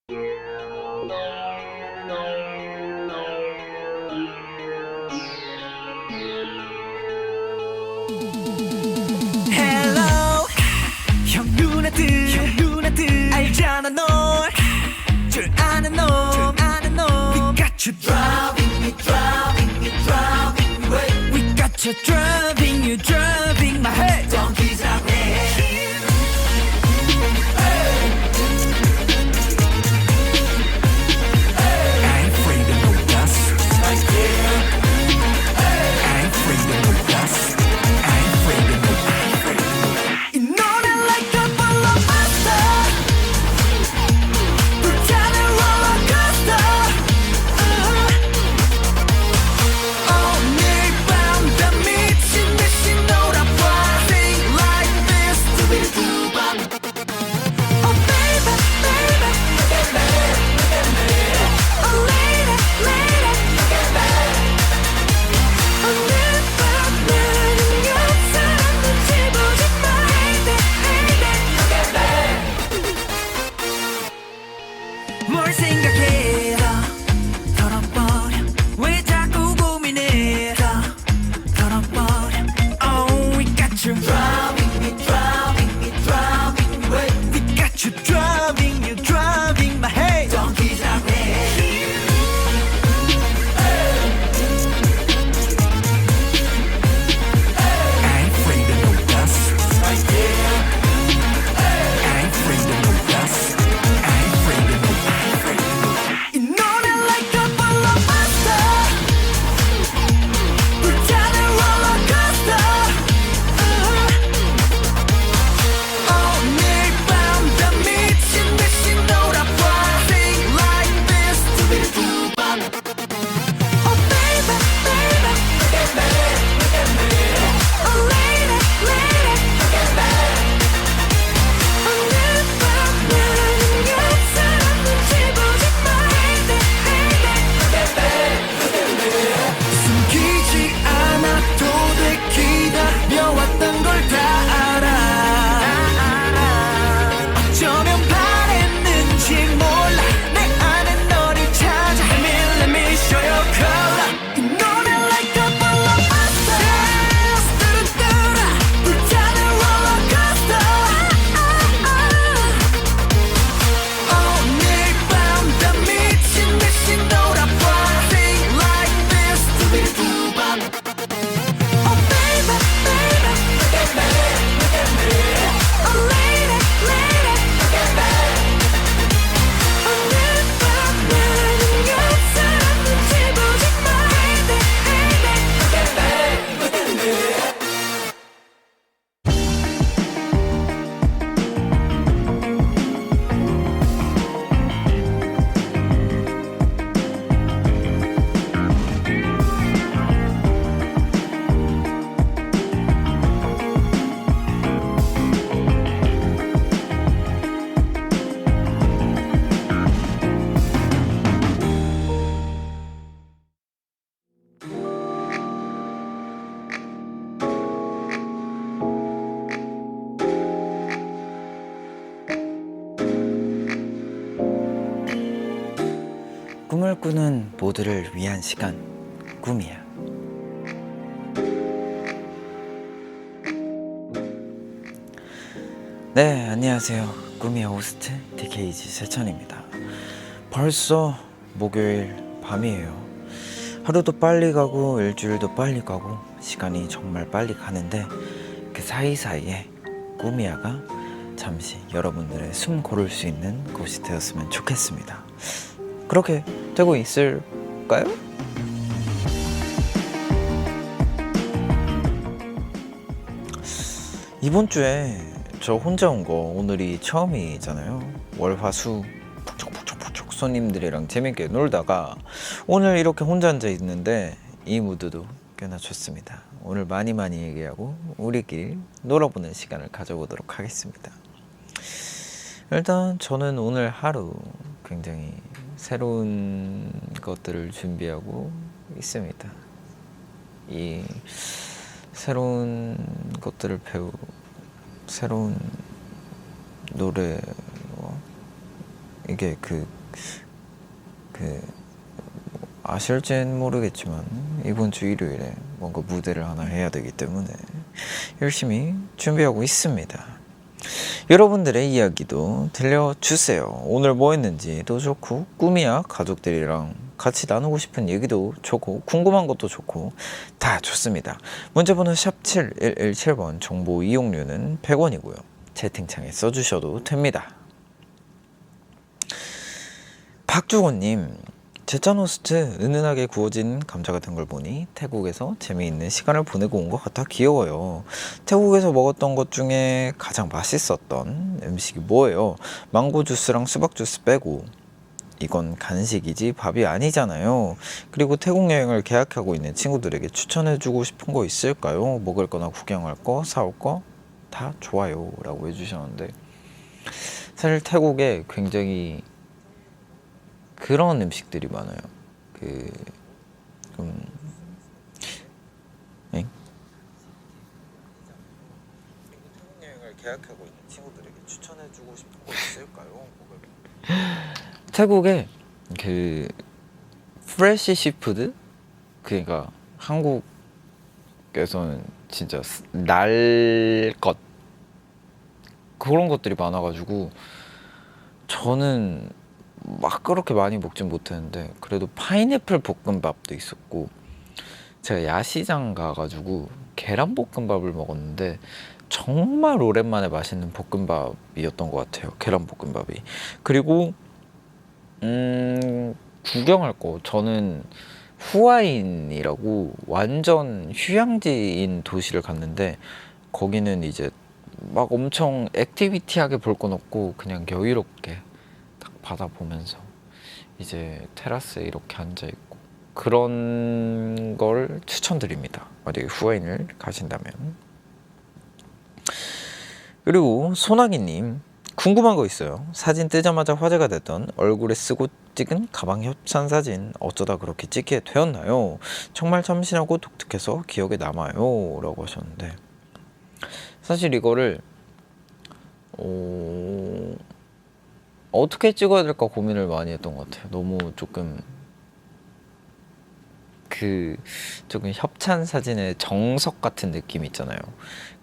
Hello 형 누나들 알잖아 널 줄 아는 놈 We got you driving me away We got you driving my head Don't 기상해 I ain't afraid of no dust I ain't afraid of no dust I ain't afraid of no 이 노래 like a roller coaster 불타는 roller coaster 오늘 밤 다 미친 듯이 놀아봐 Sing like this 두비두밤 Oh baby baby Look at me look at me Oh lady lady Look at me 오늘 밤 나는 옆 사람 눈치 보지 마 뭘 생각해 털어버려 왜 자꾸 고민해 털어버려 Oh we got you driving me away We got you driving my head Don't 기상해 I ain't afraid of no dust I ain't afraid of no dust I ain't afraid of no 이 노래 like a roller coaster 불타는 roller coaster 오늘 밤 다 미친 듯이 놀아봐 Sing like this 두비두밤 Oh baby baby Look at me look at me Oh lady lady Look at me 오늘 밤 나는 옆 사람 눈치 보지 마 숨기지 않아도 돼 기다려왔던 걸 다 알아 어쩌면 바랬는지 몰라 내 안에 너를 찾아 Let me show you color 이 노래 like a roller coaster 뚜루뚜루 불타는 roller coaster 오늘 밤 다 미친 듯이 놀아봐 Sing like this 두비두밤 Oh baby baby Look at me look at me Oh lady lady Look at me 오늘 밤 나는 옆 사람 눈치 보지 마 Look at me look at me 꿈을 꾸는 모두를 위한 시간 꿈이야. 네, 안녕하세요. 꿈이야 호스트 DKG 세찬입니다. 벌써 목요일 밤이에요. 하루도 빨리 가고 일주일도 빨리 가고 시간이 정말 빨리 가는데 그 사이사이에 꿈이야가 잠시 여러분들의 숨 고를 수 있는 곳이 되었으면 좋겠습니다. 그렇게 되고 있을까요? 이번 주에 저 혼자 온 거 오늘이 처음이잖아요. 월화수 푹적푹적 손님들이랑 재밌게 놀다가 오늘 이렇게 혼자 앉아 있는데 이 무드도 꽤나 좋습니다. 오늘 많이 얘기하고 우리끼리 놀아보는 시간을 가져보도록 하겠습니다. 일단 저는 오늘 하루 굉장히 새로운 것들을 준비하고 있습니다. 이 새로운 것들을 새로운 노래 이게 그 그 아실진 모르겠지만 이번 주 일요일에 뭔가 무대를 하나 해야 되기 때문에 열심히 준비하고 있습니다. 여러분들의 이야기도 들려주세요. 오늘 뭐 했는지도 좋고 꿈이야 가족들이랑 같이 나누고 싶은 얘기도 좋고 궁금한 것도 좋고 다 좋습니다. 문자번호 샵 7117번 정보 이용료는 100원이고요. 채팅창에 써주셔도 됩니다. 박주호님, 제찬 호스트 은은하게 구워진 감자 같은 걸 보니 태국에서 재미있는 시간을 보내고 온 것 같아 귀여워요. 태국에서 먹었던 것 중에 가장 맛있었던 음식이 뭐예요? 망고 주스랑 수박 주스 빼고. 이건 간식이지 밥이 아니잖아요. 그리고 태국 여행을 계획하고 있는 친구들에게 추천해주고 싶은 거 있을까요? 먹을 거나 구경할 거, 사올 거 다 좋아요 라고 해주셨는데, 사실 태국에 굉장히 그런 음식들이 많아요. 엥? 태국 여행을 계획하고 있는 친구들에게 추천해주고 싶은 거 있을까요? 태국에 그 프레시 시푸드, 그러니까 한국에서는 진짜 날 것, 그런 것들이 많아가지고 저는 막 그렇게 많이 먹진 못했는데 그래도 파인애플 볶음밥도 있었고, 제가 야시장 가가지고 계란볶음밥을 먹었는데 정말 오랜만에 맛있는 볶음밥이었던 것 같아요. 계란볶음밥이. 그리고 구경할 거, 저는 후아인이라고 완전 휴양지인 도시를 갔는데 거기는 이제 막 엄청 액티비티하게 볼 건 없고 그냥 여유롭게 딱 바다 보면서 이제 테라스에 이렇게 앉아 있고 그런 걸 추천드립니다. 만약에 후아인을 가신다면. 그리고 소나기님, 궁금한 거 있어요. 사진 뜨자마자 화제가 됐던 얼굴에 쓰고 찍은 가방 협찬 사진 어쩌다 그렇게 찍게 되었나요? 정말 참신하고 독특해서 기억에 남아요 라고 하셨는데, 사실 이거를 어떻게 찍어야 될까 고민을 많이 했던 것 같아요. 너무 조금 협찬 사진의 정석 같은 느낌 있잖아요.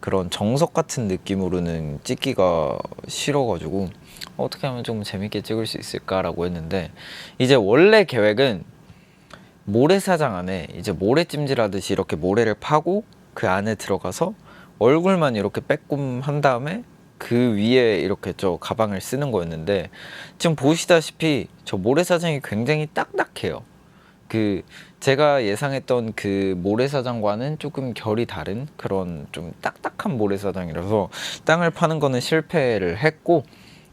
그런 정석 같은 느낌으로는 찍기가 싫어가지고 어떻게 하면 좀 재밌게 찍을 수 있을까라고 했는데, 이제 원래 계획은 모래사장 안에 이제 모래찜질하듯이 이렇게 모래를 파고 그 안에 들어가서 얼굴만 이렇게 빼꼼 한 다음에 그 위에 이렇게 저 가방을 쓰는 거였는데, 지금 보시다시피 저 모래사장이 굉장히 딱딱해요. 제가 예상했던 그 모래사장과는 조금 결이 다른 그런 좀 딱딱한 모래사장이라서 땅을 파는 거는 실패를 했고,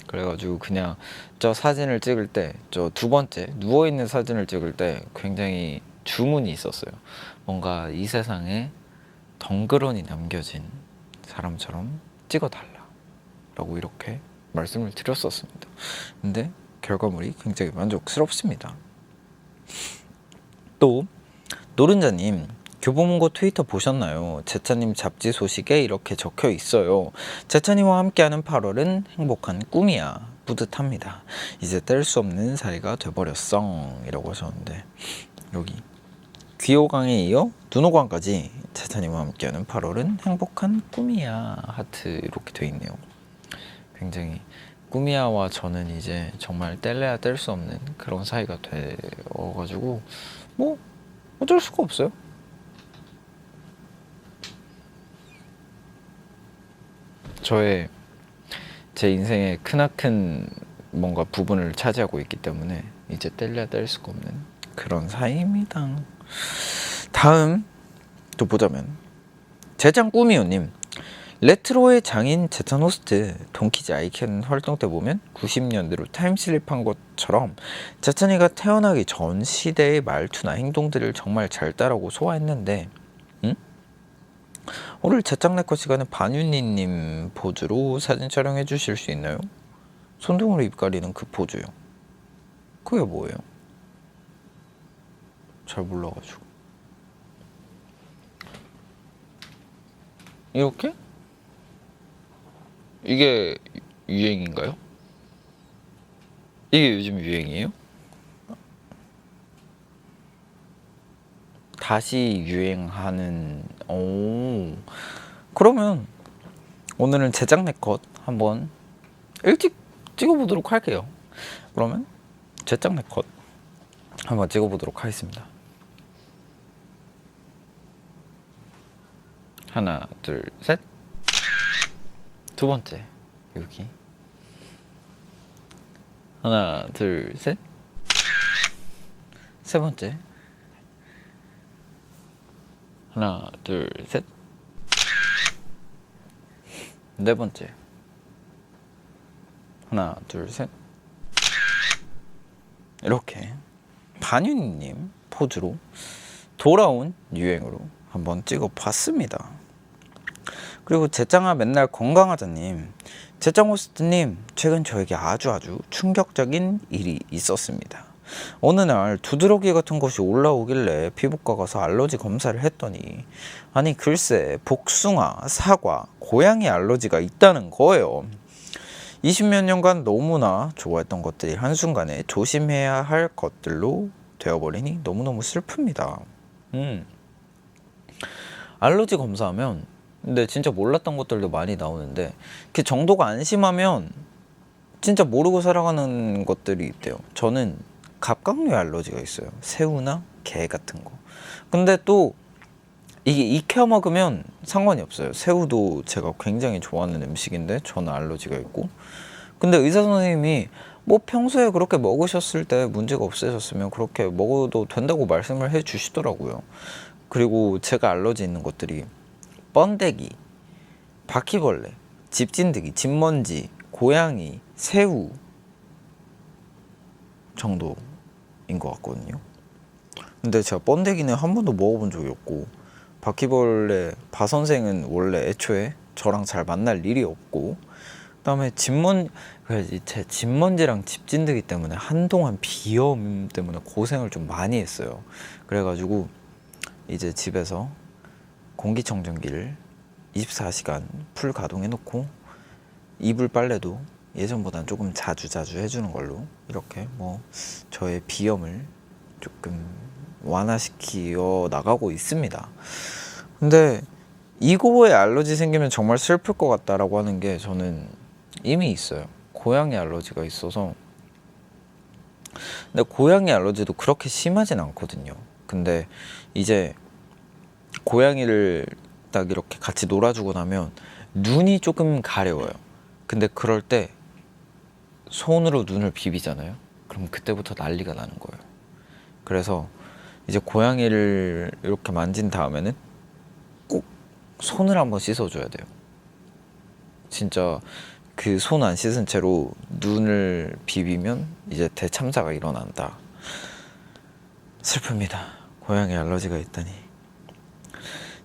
그래가지고 그냥 저 사진을 찍을 때, 저 두 번째 누워있는 사진을 찍을 때 굉장히 주문이 있었어요. 뭔가 이 세상에 덩그러니 남겨진 사람처럼 찍어달라 라고 이렇게 말씀을 드렸었습니다. 근데 결과물이 굉장히 만족스럽습니다. 또 노른자님, 교보문고 트위터 보셨나요? 제차님 잡지 소식에 이렇게 적혀 있어요. 제차님과 함께하는 8월은 행복한 꿈이야. 뿌듯합니다. 이제 뗄 수 없는 사이가 돼버렸어 이라고 하셨는데, 여기 귀호강에 이어 눈호강까지 제차님과 함께하는 8월은 행복한 꿈이야 하트 이렇게 돼 있네요. 굉장히 꿈이야와 저는 이제 정말 뗄래야 뗄 수 없는 그런 사이가 되어가지고 뭐 어쩔 수가 없어요. 제 인생의 크나큰 뭔가 부분을 차지하고 있기 때문에 이제 뗄래야 뗄 수가 없는 그런 사이입니다. 다음 또 보자면 제장 꾸미요님, 레트로의 장인 제찬 호스트 돈키즈 아이캔 활동 때 보면 90년대로 타임슬립한 것처럼 제찬이가 태어나기 전 시대의 말투나 행동들을 정말 잘 따라오고 소화했는데, 오늘 제짱네컷 시간에 반윤희님 포즈로 사진 촬영해 주실 수 있나요? 손등으로 입 가리는 그 포즈요. 그게 뭐예요? 잘 몰라가지고. 이렇게? 이게 유행인가요? 이게 요즘 유행이에요? 다시 유행하는. 오, 그러면 오늘은 제작 네컷 한번 일찍 찍어보도록 할게요. 그러면 제작 네컷 한번 찍어보도록 하겠습니다. 하나, 둘, 셋. 두 번째 여기. 하나, 둘, 셋. 세 번째. 하나, 둘, 셋. 네 번째. 하나, 둘, 셋. 이렇게 반윤님 포즈로 돌아온 유행으로 한번 찍어봤습니다. 그리고 제짱아 맨날 건강하자님, 제짱 호스트님, 최근 저에게 아주 충격적인 일이 있었습니다. 어느 날 두드러기 같은 것이 올라오길래 피부과 가서 알러지 검사를 했더니 아니 글쎄 복숭아, 사과, 고양이 알러지가 있다는 거예요. 20몇 년간 너무나 좋아했던 것들이 한순간에 조심해야 할 것들로 되어버리니 너무너무 슬픕니다. 알러지 검사하면 근데 진짜 몰랐던 것들도 많이 나오는데 그 정도가 안 심하면 진짜 모르고 살아가는 것들이 있대요. 저는 갑각류의 알러지가 있어요. 새우나 게 같은 거. 근데 또 이게 익혀 먹으면 상관이 없어요. 새우도 제가 굉장히 좋아하는 음식인데 저는 알러지가 있고. 근데 의사 선생님이 뭐 평소에 그렇게 먹으셨을 때 문제가 없으셨으면 그렇게 먹어도 된다고 말씀을 해 주시더라고요. 그리고 제가 알러지 있는 것들이 번데기, 바퀴벌레, 집진드기, 집먼지, 고양이, 새우 정도인 것 같거든요. 근데 제가 번데기는 한 번도 먹어본 적이 없고 바퀴벌레, 바선생은 원래 애초에 저랑 잘 만날 일이 없고, 그다음에 제 집먼지랑 집진드기 때문에 한동안 비염 때문에 고생을 좀 많이 했어요. 그래가지고 이제 집에서 공기청정기를 24시간 풀 가동해놓고 이불 빨래도 예전보단 조금 자주 해주는 걸로 이렇게 뭐 저의 비염을 조금 완화시켜 나가고 있습니다. 근데 이거에 알러지 생기면 정말 슬플 것 같다라고 하는 게 저는 이미 있어요. 고양이 알러지가 있어서. 근데 고양이 알러지도 그렇게 심하진 않거든요. 근데 이제 고양이를 딱 이렇게 같이 놀아주고 나면 눈이 조금 가려워요. 근데 그럴 때 손으로 눈을 비비잖아요. 그럼 그때부터 난리가 나는 거예요. 그래서 이제 고양이를 이렇게 만진 다음에는 꼭 손을 한번 씻어줘야 돼요. 진짜 그 손 안 씻은 채로 눈을 비비면 이제 대참사가 일어난다. 슬픕니다. 고양이 알러지가 있다니.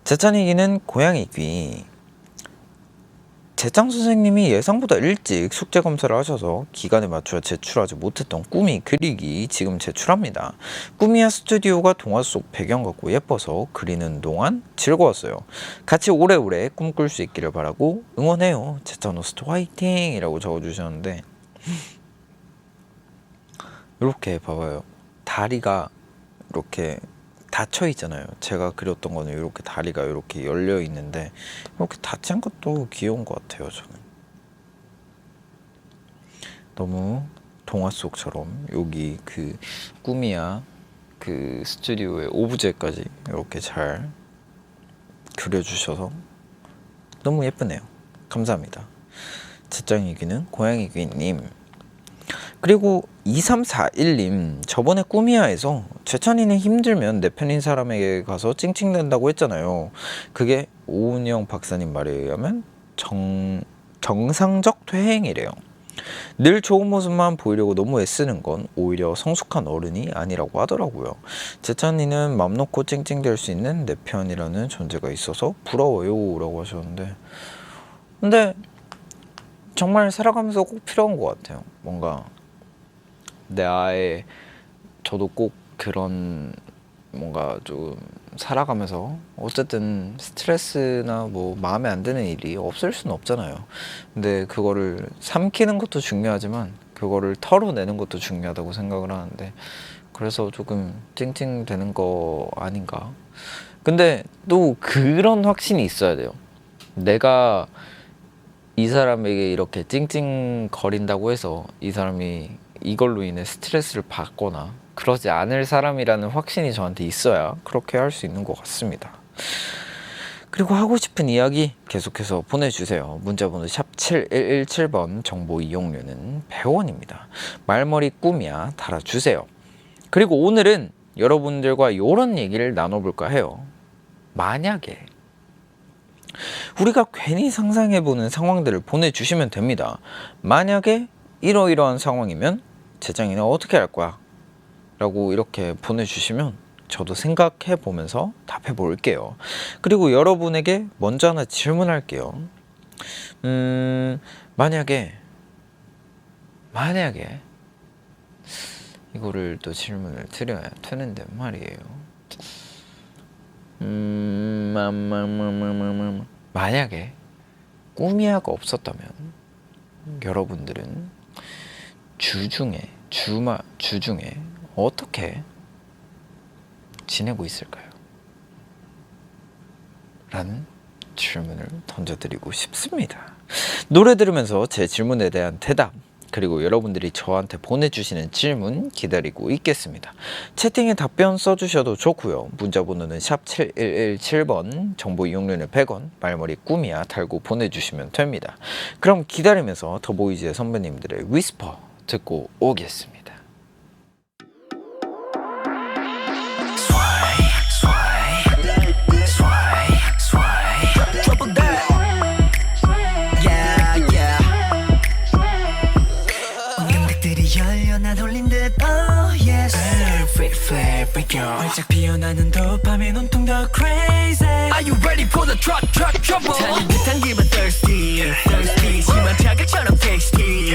제찬이기는 고양이귀. 제짱 선생님이 예상보다 일찍 숙제 검사를 하셔서 기간에 맞춰 제출하지 못했던 꾸미 그리기 지금 제출합니다. 꾸미야 스튜디오가 동화 속 배경 같고 예뻐서 그리는 동안 즐거웠어요. 같이 오래오래 꿈꿀 수 있기를 바라고 응원해요. 제짱 호스트 화이팅! 이라고 적어주셨는데, 이렇게 봐봐요. 다리가 이렇게 닫혀 있잖아요. 제가 그렸던 거는 이렇게 다리가 이렇게 열려 있는데 이렇게 닫힌 것도 귀여운 것 같아요. 저는 너무 동화 속처럼 여기 그 꾸미야 그 스튜디오의 오브제까지 이렇게 잘 그려주셔서 너무 예쁘네요. 감사합니다. 제짱이귀는 고양이귀님. 그리고 2341님, 저번에 꾸미야에서 제찬이는 힘들면 내 편인 사람에게 가서 찡찡댄다고 했잖아요. 그게 오은영 박사님 말에 의하면 정상적 퇴행이래요. 늘 좋은 모습만 보이려고 너무 애쓰는 건 오히려 성숙한 어른이 아니라고 하더라고요. 제찬이는 맘 놓고 찡찡댈 수 있는 내 편이라는 존재가 있어서 부러워요 라고 하셨는데, 근데 정말 살아가면서 꼭 필요한 것 같아요. 뭔가 저도 꼭 그런 뭔가 좀 살아가면서 어쨌든 스트레스나 뭐 마음에 안 드는 일이 없을 수는 없잖아요. 근데 그거를 삼키는 것도 중요하지만 그거를 털어내는 것도 중요하다고 생각을 하는데, 그래서 조금 찡찡대는 거 아닌가. 근데 또 그런 확신이 있어야 돼요. 내가 이 사람에게 이렇게 찡찡거린다고 해서 이 사람이 이걸로 인해 스트레스를 받거나 그러지 않을 사람이라는 확신이 저한테 있어야 그렇게 할 수 있는 것 같습니다. 그리고 하고 싶은 이야기 계속해서 보내주세요. 문자번호 샵 7117번, 정보 이용료는 100원입니다. 말머리 꿈이야 달아주세요. 그리고 오늘은 여러분들과 이런 얘기를 나눠볼까 해요. 만약에 우리가 괜히 상상해보는 상황들을 보내주시면 됩니다. 만약에 이러이러한 상황이면 재정이는 어떻게 할 거야? 라고 이렇게 보내주시면 저도 생각해보면서 답해볼게요. 그리고 여러분에게 먼저 하나 질문할게요. 만약에 이거를 또 질문을 드려야 되는데 말이에요. 만약에 꾸미야가 없었다면 여러분들은 주 중에 어떻게 지내고 있을까요? 라는 질문을 던져드리고 싶습니다. 노래 들으면서 제 질문에 대한 대답, 그리고 여러분들이 저한테 보내주시는 질문 기다리고 있겠습니다. 채팅에 답변 써주셔도 좋고요. 문자 번호는 샵 7117번, 정보 이용료는 100원, 말머리 꿈이야 달고 보내주시면 됩니다. 그럼 기다리면서 더보이즈의 선배님들의 위스퍼 듣고 오겠습니다. 활짝 피어나는 도파민 온통 더 crazy. Are you ready for the drop trouble? 타는 듯한 기분 thirsty 심한 자극처럼 tasty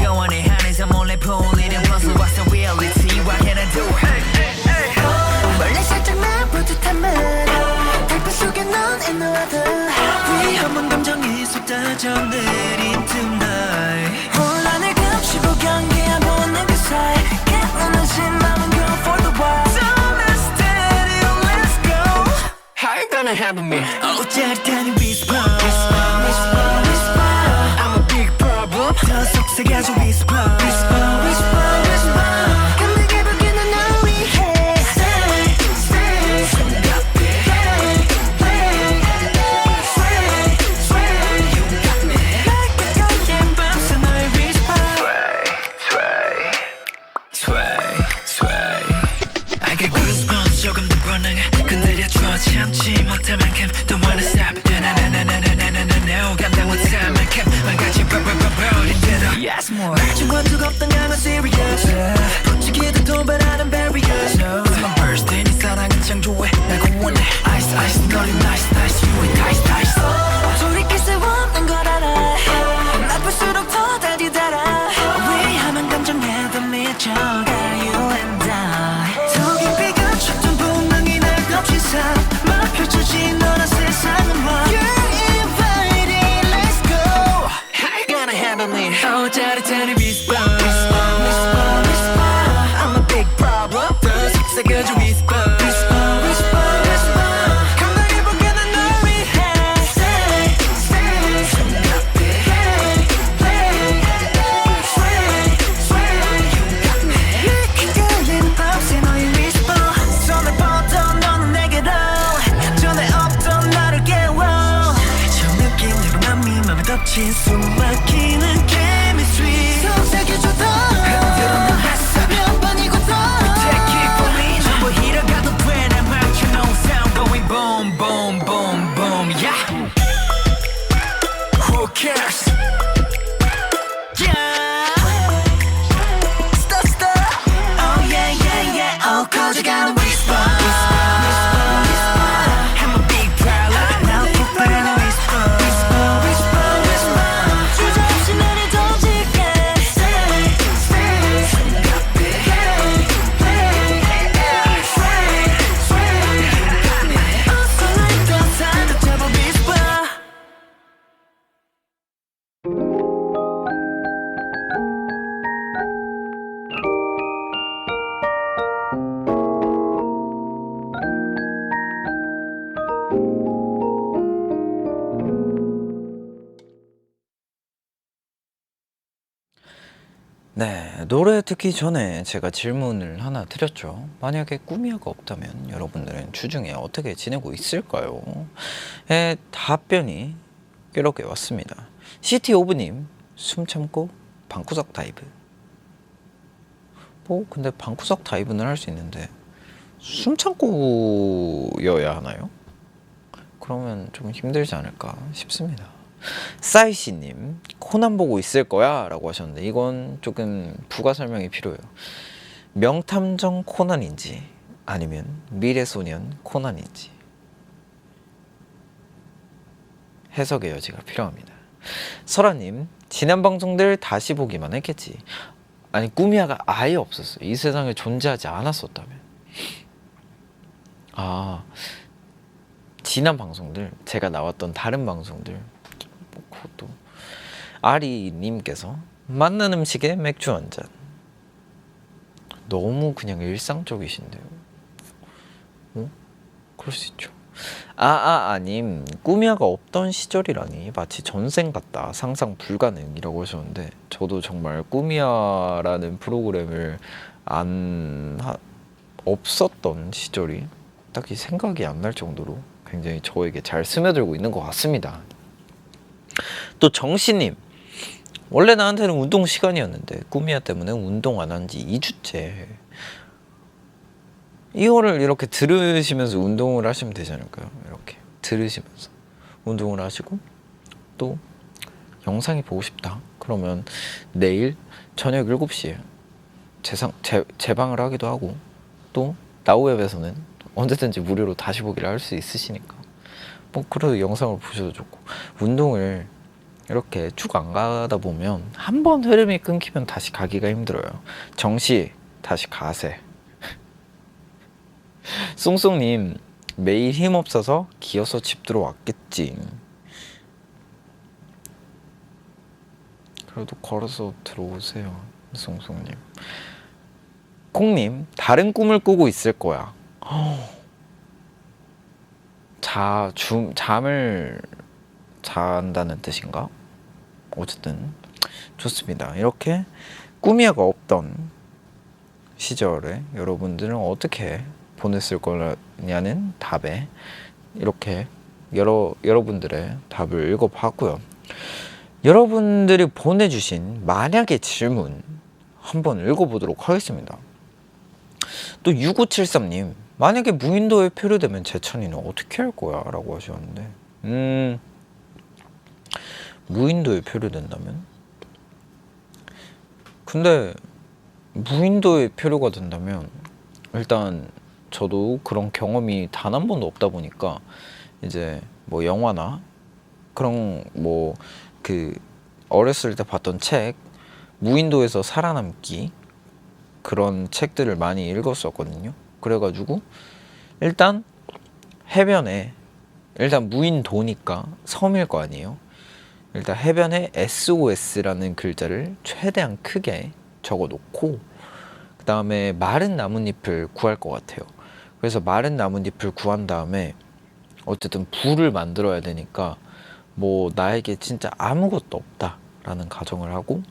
영원히 한에서 몰래 풀리는 puzzle. What's the reality? What can I do? 원래 살짝 난 뿌듯한 말 달빛 속에 넌 in the other. 위험한 감정이 쏟아져 내린 tonight. 혼란을 감추고 경계한 보는 그 사이 깨어나신 맘은 go for the wild. So let's steady, let's go. How you gonna handle me? Oh, 짜릿한 whisper I'm a big problem. 더 속삭여줘 whisper 감당해 보기는 널 위해. Stay 손 gather. You got me. Like a golden 밤새 너의 whisper. Sway. I get goosebumps 조금 더 번능 건드려줘 참지 못할 만큼 Don't wanna stop. No 감당 못할 만큼 망가진 버린대로 Yes more. 말중 관두고 없던 I'm serious. 부추기도 도발하는 barriers. My birthday 네 사랑은 창조해 날 공원해 Ice 너를 nice You ain't nice. 돌이킬 수 없는 걸 알아. 나쁠수록 더 달리달아. 위험한 감정에도 미쳐가 You and I. 더 깊이 갇혔던 본능이 날 덮치사 막 펼쳐진 너란 세상은 와. You're invited, let's go. How you gonna handle me? Oh, 짜릿한 whisper I'm a big problem. 더 속삭여줘 whisper 감당해 보기는 널 위해. Stay 손 gather. You got me. 이렇게 걸린 밤새 너의 whisper 손을 뻗어 너는 내게로 전에 없던 나를 깨워. 저 느낌대로 맘이 덮친 숨막히는 chemistry. 속삭여줘 더 흔들어는 햇살 몇 번이고 더 Take it from me. 전부 잃어가도 돼. 날 맞춰놓은 sound going boom boom boom boom. Yeah. Who cares? Yeah. Stop. Oh yeah. Oh, 커져가는 whisper I'm a big problem. 날 폭발하는 whisper 주저없이 네, 노래 듣기 전에 제가 질문을 하나 드렸죠. 만약에 꾸미야가 없다면 여러분들은 주중에 어떻게 지내고 있을까요? 답변이 이렇게 왔습니다. 시티 오브님, 숨 참고 방구석 다이브. 근데 방구석 다이브는 할 수 있는데 숨 참고여야 하나요? 그러면 좀 힘들지 않을까 싶습니다. 싸이씨님, 코난 보고 있을 거야 라고 하셨는데 이건 조금 부가 설명이 필요해요. 명탐정 코난인지 아니면 미래소년 코난인지 해석의 여지가 필요합니다. 설아님, 지난 방송들 다시 보기만 했겠지. 아니, 꾸미야가 아예 없었어요. 이 세상에 존재하지 않았었다면. 지난 방송들, 제가 나왔던 다른 방송들, 그것도 아리님께서 맛난 음식에 맥주 한 잔. 너무 그냥 일상적이신데요. 그럴 수 있죠. 아님, 꾸미야가 없던 시절이라니 마치 전생 같다, 상상 불가능이라고 하셨는데 저도 정말 꾸미야라는 프로그램을 없었던 시절이 딱히 생각이 안 날 정도로 굉장히 저에게 잘 스며들고 있는 것 같습니다. 또 정씨님, 원래 나한테는 운동 시간이었는데 꾸미야 때문에 운동 안 한 지 2주째. 이거를 이렇게 들으시면서 운동을 하시면 되지 않을까요? 이렇게 들으시면서 운동을 하시고 또 영상이 보고 싶다 그러면 내일 저녁 7시에 재방을 하기도 하고 또 나우웹에서는 언제든지 무료로 다시 보기를 할 수 있으시니까 그래도 영상을 보셔도 좋고, 운동을 이렇게 쭉 안 가다 보면 한 번 흐름이 끊기면 다시 가기가 힘들어요. 정시 다시 가세. 쏭쏭님, 매일 힘없어서 기어서 집 들어왔겠지. 그래도 걸어서 들어오세요, 쏭쏭님. 콩님, 다른 꿈을 꾸고 있을 거야. 잠을 잔다는 뜻인가? 어쨌든 좋습니다. 이렇게 꾸미야가 없던 시절에 여러분들은 어떻게 보냈을 거냐는 답에 이렇게 여러분들의 답을 읽어봤고요. 여러분들이 보내주신 만약의 질문 한번 읽어보도록 하겠습니다. 또 6573님, 만약에 무인도에 표류되면 재찬이는 어떻게 할 거야? 라고 하셨는데 무인도에 표류된다면? 근데 무인도에 표류가 된다면 일단 저도 그런 경험이 단 한 번도 없다 보니까 이제 뭐 영화나 그런 어렸을 때 봤던 책, 무인도에서 살아남기 그런 책들을 많이 읽었었거든요. 그래가지고 일단 해변에, 일단 무인도니까 섬일 거 아니에요. 일단 해변에 SOS라는 글자를 최대한 크게 적어놓고 그 다음에 마른 나뭇잎을 구할 것 같아요. 그래서 마른 나뭇잎을 구한 다음에 어쨌든 불을 만들어야 되니까 나에게 진짜 아무것도 없다라는 가정을 하고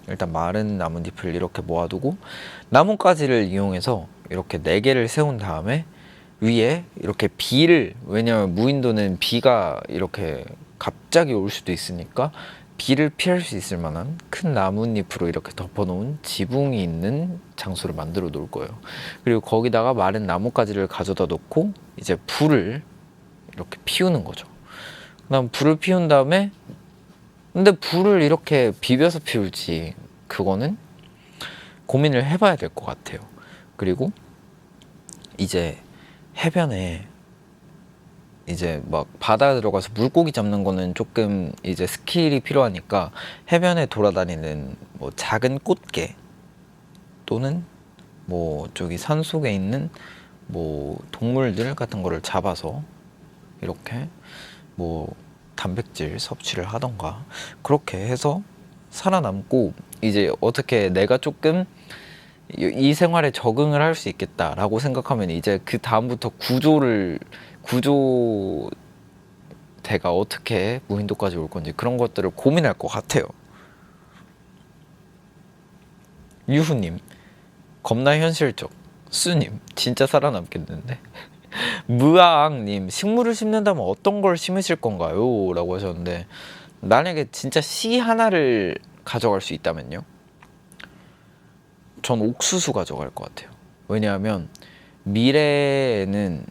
일단 마른 나뭇잎을 이렇게 모아두고 나뭇가지를 이용해서 이렇게 4개를 세운 다음에 위에 이렇게 왜냐면 무인도는 비가 이렇게 갑자기 올 수도 있으니까 비를 피할 수 있을 만한 큰 나뭇잎으로 이렇게 덮어놓은 지붕이 있는 장소를 만들어 놓을 거예요. 그리고 거기다가 마른 나뭇가지를 가져다 놓고 이제 불을 이렇게 피우는 거죠. 그다음 불을 피운 다음에, 근데 불을 이렇게 비벼서 피울지 그거는 고민을 해봐야 될 것 같아요. 그리고 이제 해변에 이제 바다에 들어가서 물고기 잡는 거는 조금 이제 스킬이 필요하니까 해변에 돌아다니는 작은 꽃게 또는 저기 산속에 있는 동물들 같은 거를 잡아서 이렇게 단백질 섭취를 하던가 그렇게 해서 살아남고, 이제 어떻게 내가 조금 이 생활에 적응을 할 수 있겠다라고 생각하면 이제 그 다음부터 구조대가 어떻게 무인도까지 올 건지 그런 것들을 고민할 것 같아요. 유후님 겁나 현실적. 수님 진짜 살아남겠는데. 무아앙님 식물을 심는다면 어떤 걸 심으실 건가요? 라고 하셨는데, 만약에 진짜 씨 하나를 가져갈 수 있다면요, 전 옥수수 가져갈 것 같아요. 왜냐하면 미래에는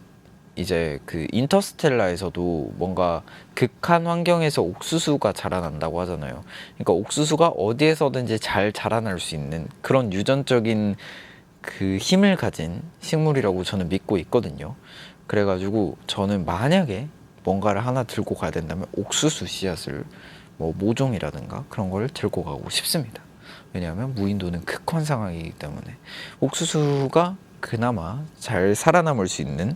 이제 그 인터스텔라에서도 뭔가 극한 환경에서 옥수수가 자라난다고 하잖아요. 그러니까 옥수수가 어디에서든지 잘 자라날 수 있는 그런 유전적인 그 힘을 가진 식물이라고 저는 믿고 있거든요. 그래가지고 저는 만약에 뭔가를 하나 들고 가야 된다면 옥수수 씨앗을, 뭐 모종이라든가 그런 걸 들고 가고 싶습니다. 왜냐하면 무인도는 극한 상황이기 때문에 옥수수가 그나마 잘 살아남을 수 있는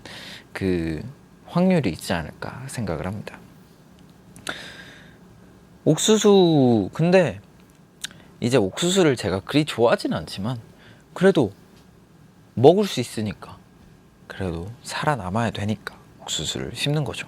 그 확률이 있지 않을까 생각을 합니다. 옥수수, 근데 이제 옥수수를 제가 그리 좋아하진 않지만 그래도 먹을 수 있으니까, 그래도 살아남아야 되니까 옥수수를 심는 거죠.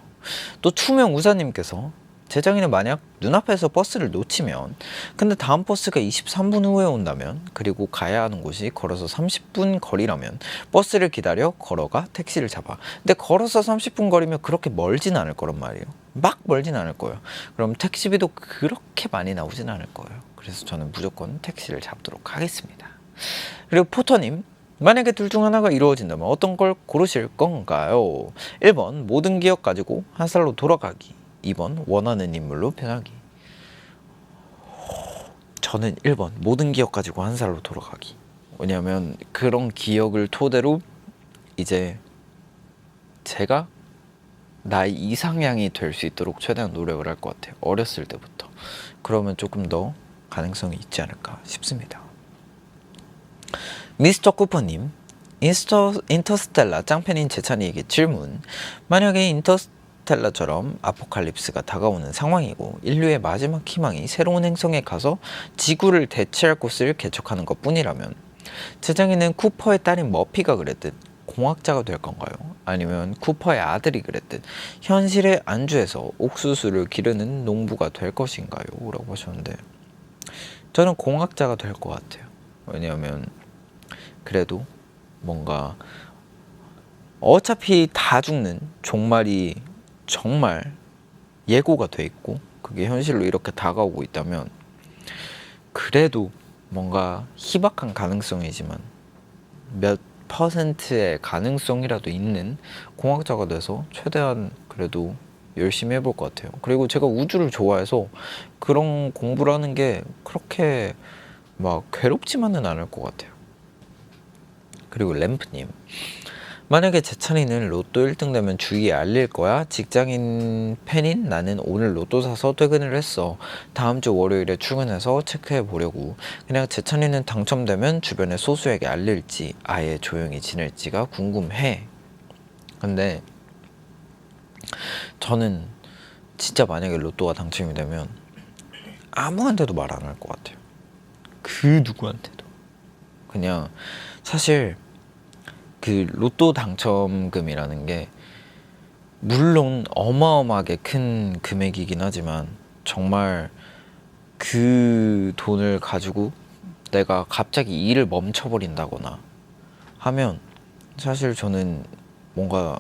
또 투명 우사님께서 재정이는 만약 눈앞에서 버스를 놓치면, 근데 다음 버스가 23분 후에 온다면, 그리고 가야 하는 곳이 걸어서 30분 거리라면 버스를 기다려 걸어가 택시를 잡아. 근데 걸어서 30분 거리면 그렇게 멀진 않을 거란 말이에요. 막 멀진 않을 거예요. 그럼 택시비도 그렇게 많이 나오진 않을 거예요. 그래서 저는 무조건 택시를 잡도록 하겠습니다. 그리고 포터님, 만약에 둘 중 하나가 이루어진다면 어떤 걸 고르실 건가요? 1번 모든 기억 가지고 한 살로 돌아가기, 2번 원하는 인물로 변하기. 저는 1번 모든 기억 가지고 한 살로 돌아가기. 왜냐면 그런 기억을 토대로 이제 제가 나의 이상향이 될 수 있도록 최대한 노력을 할 것 같아요. 어렸을 때부터. 그러면 조금 더 가능성이 있지 않을까 싶습니다. 미스터 쿠퍼님, 인터스텔라 짱팬인 재찬이에게 질문. 만약에 인터스텔라처럼 아포칼립스가 다가오는 상황이고 인류의 마지막 희망이 새로운 행성에 가서 지구를 대체할 곳을 개척하는 것 뿐이라면, 재정이는 쿠퍼의 딸인 머피가 그랬듯 공학자가 될 건가요? 아니면 쿠퍼의 아들이 그랬듯 현실의 안주에서 옥수수를 기르는 농부가 될 것인가요? 라고 하셨는데, 저는 공학자가 될 것 같아요. 왜냐하면 그래도 뭔가 어차피 다 죽는 종말이 정말 예고가 돼 있고 그게 현실로 이렇게 다가오고 있다면, 그래도 뭔가 희박한 가능성이지만 몇 퍼센트의 가능성이라도 있는 공학자가 돼서 최대한 그래도 열심히 해볼 것 같아요. 그리고 제가 우주를 좋아해서 그런 공부를 하는 게 그렇게 막 괴롭지만은 않을 것 같아요. 그리고 램프님, 만약에 재찬이는 로또 1등 되면 주위에 알릴 거야? 직장인 팬인 나는 오늘 로또 사서 퇴근을 했어. 다음 주 월요일에 출근해서 체크해 보려고. 그냥 재찬이는 당첨되면 주변의 소수에게 알릴지 아예 조용히 지낼지가 궁금해. 근데 저는 진짜 만약에 로또가 당첨이 되면 아무한테도 말 안 할 것 같아요. 그 누구한테도. 그냥 사실 그 로또 당첨금이라는 게 물론 어마어마하게 큰 금액이긴 하지만, 정말 그 돈을 가지고 내가 갑자기 일을 멈춰버린다거나 하면 사실 저는 뭔가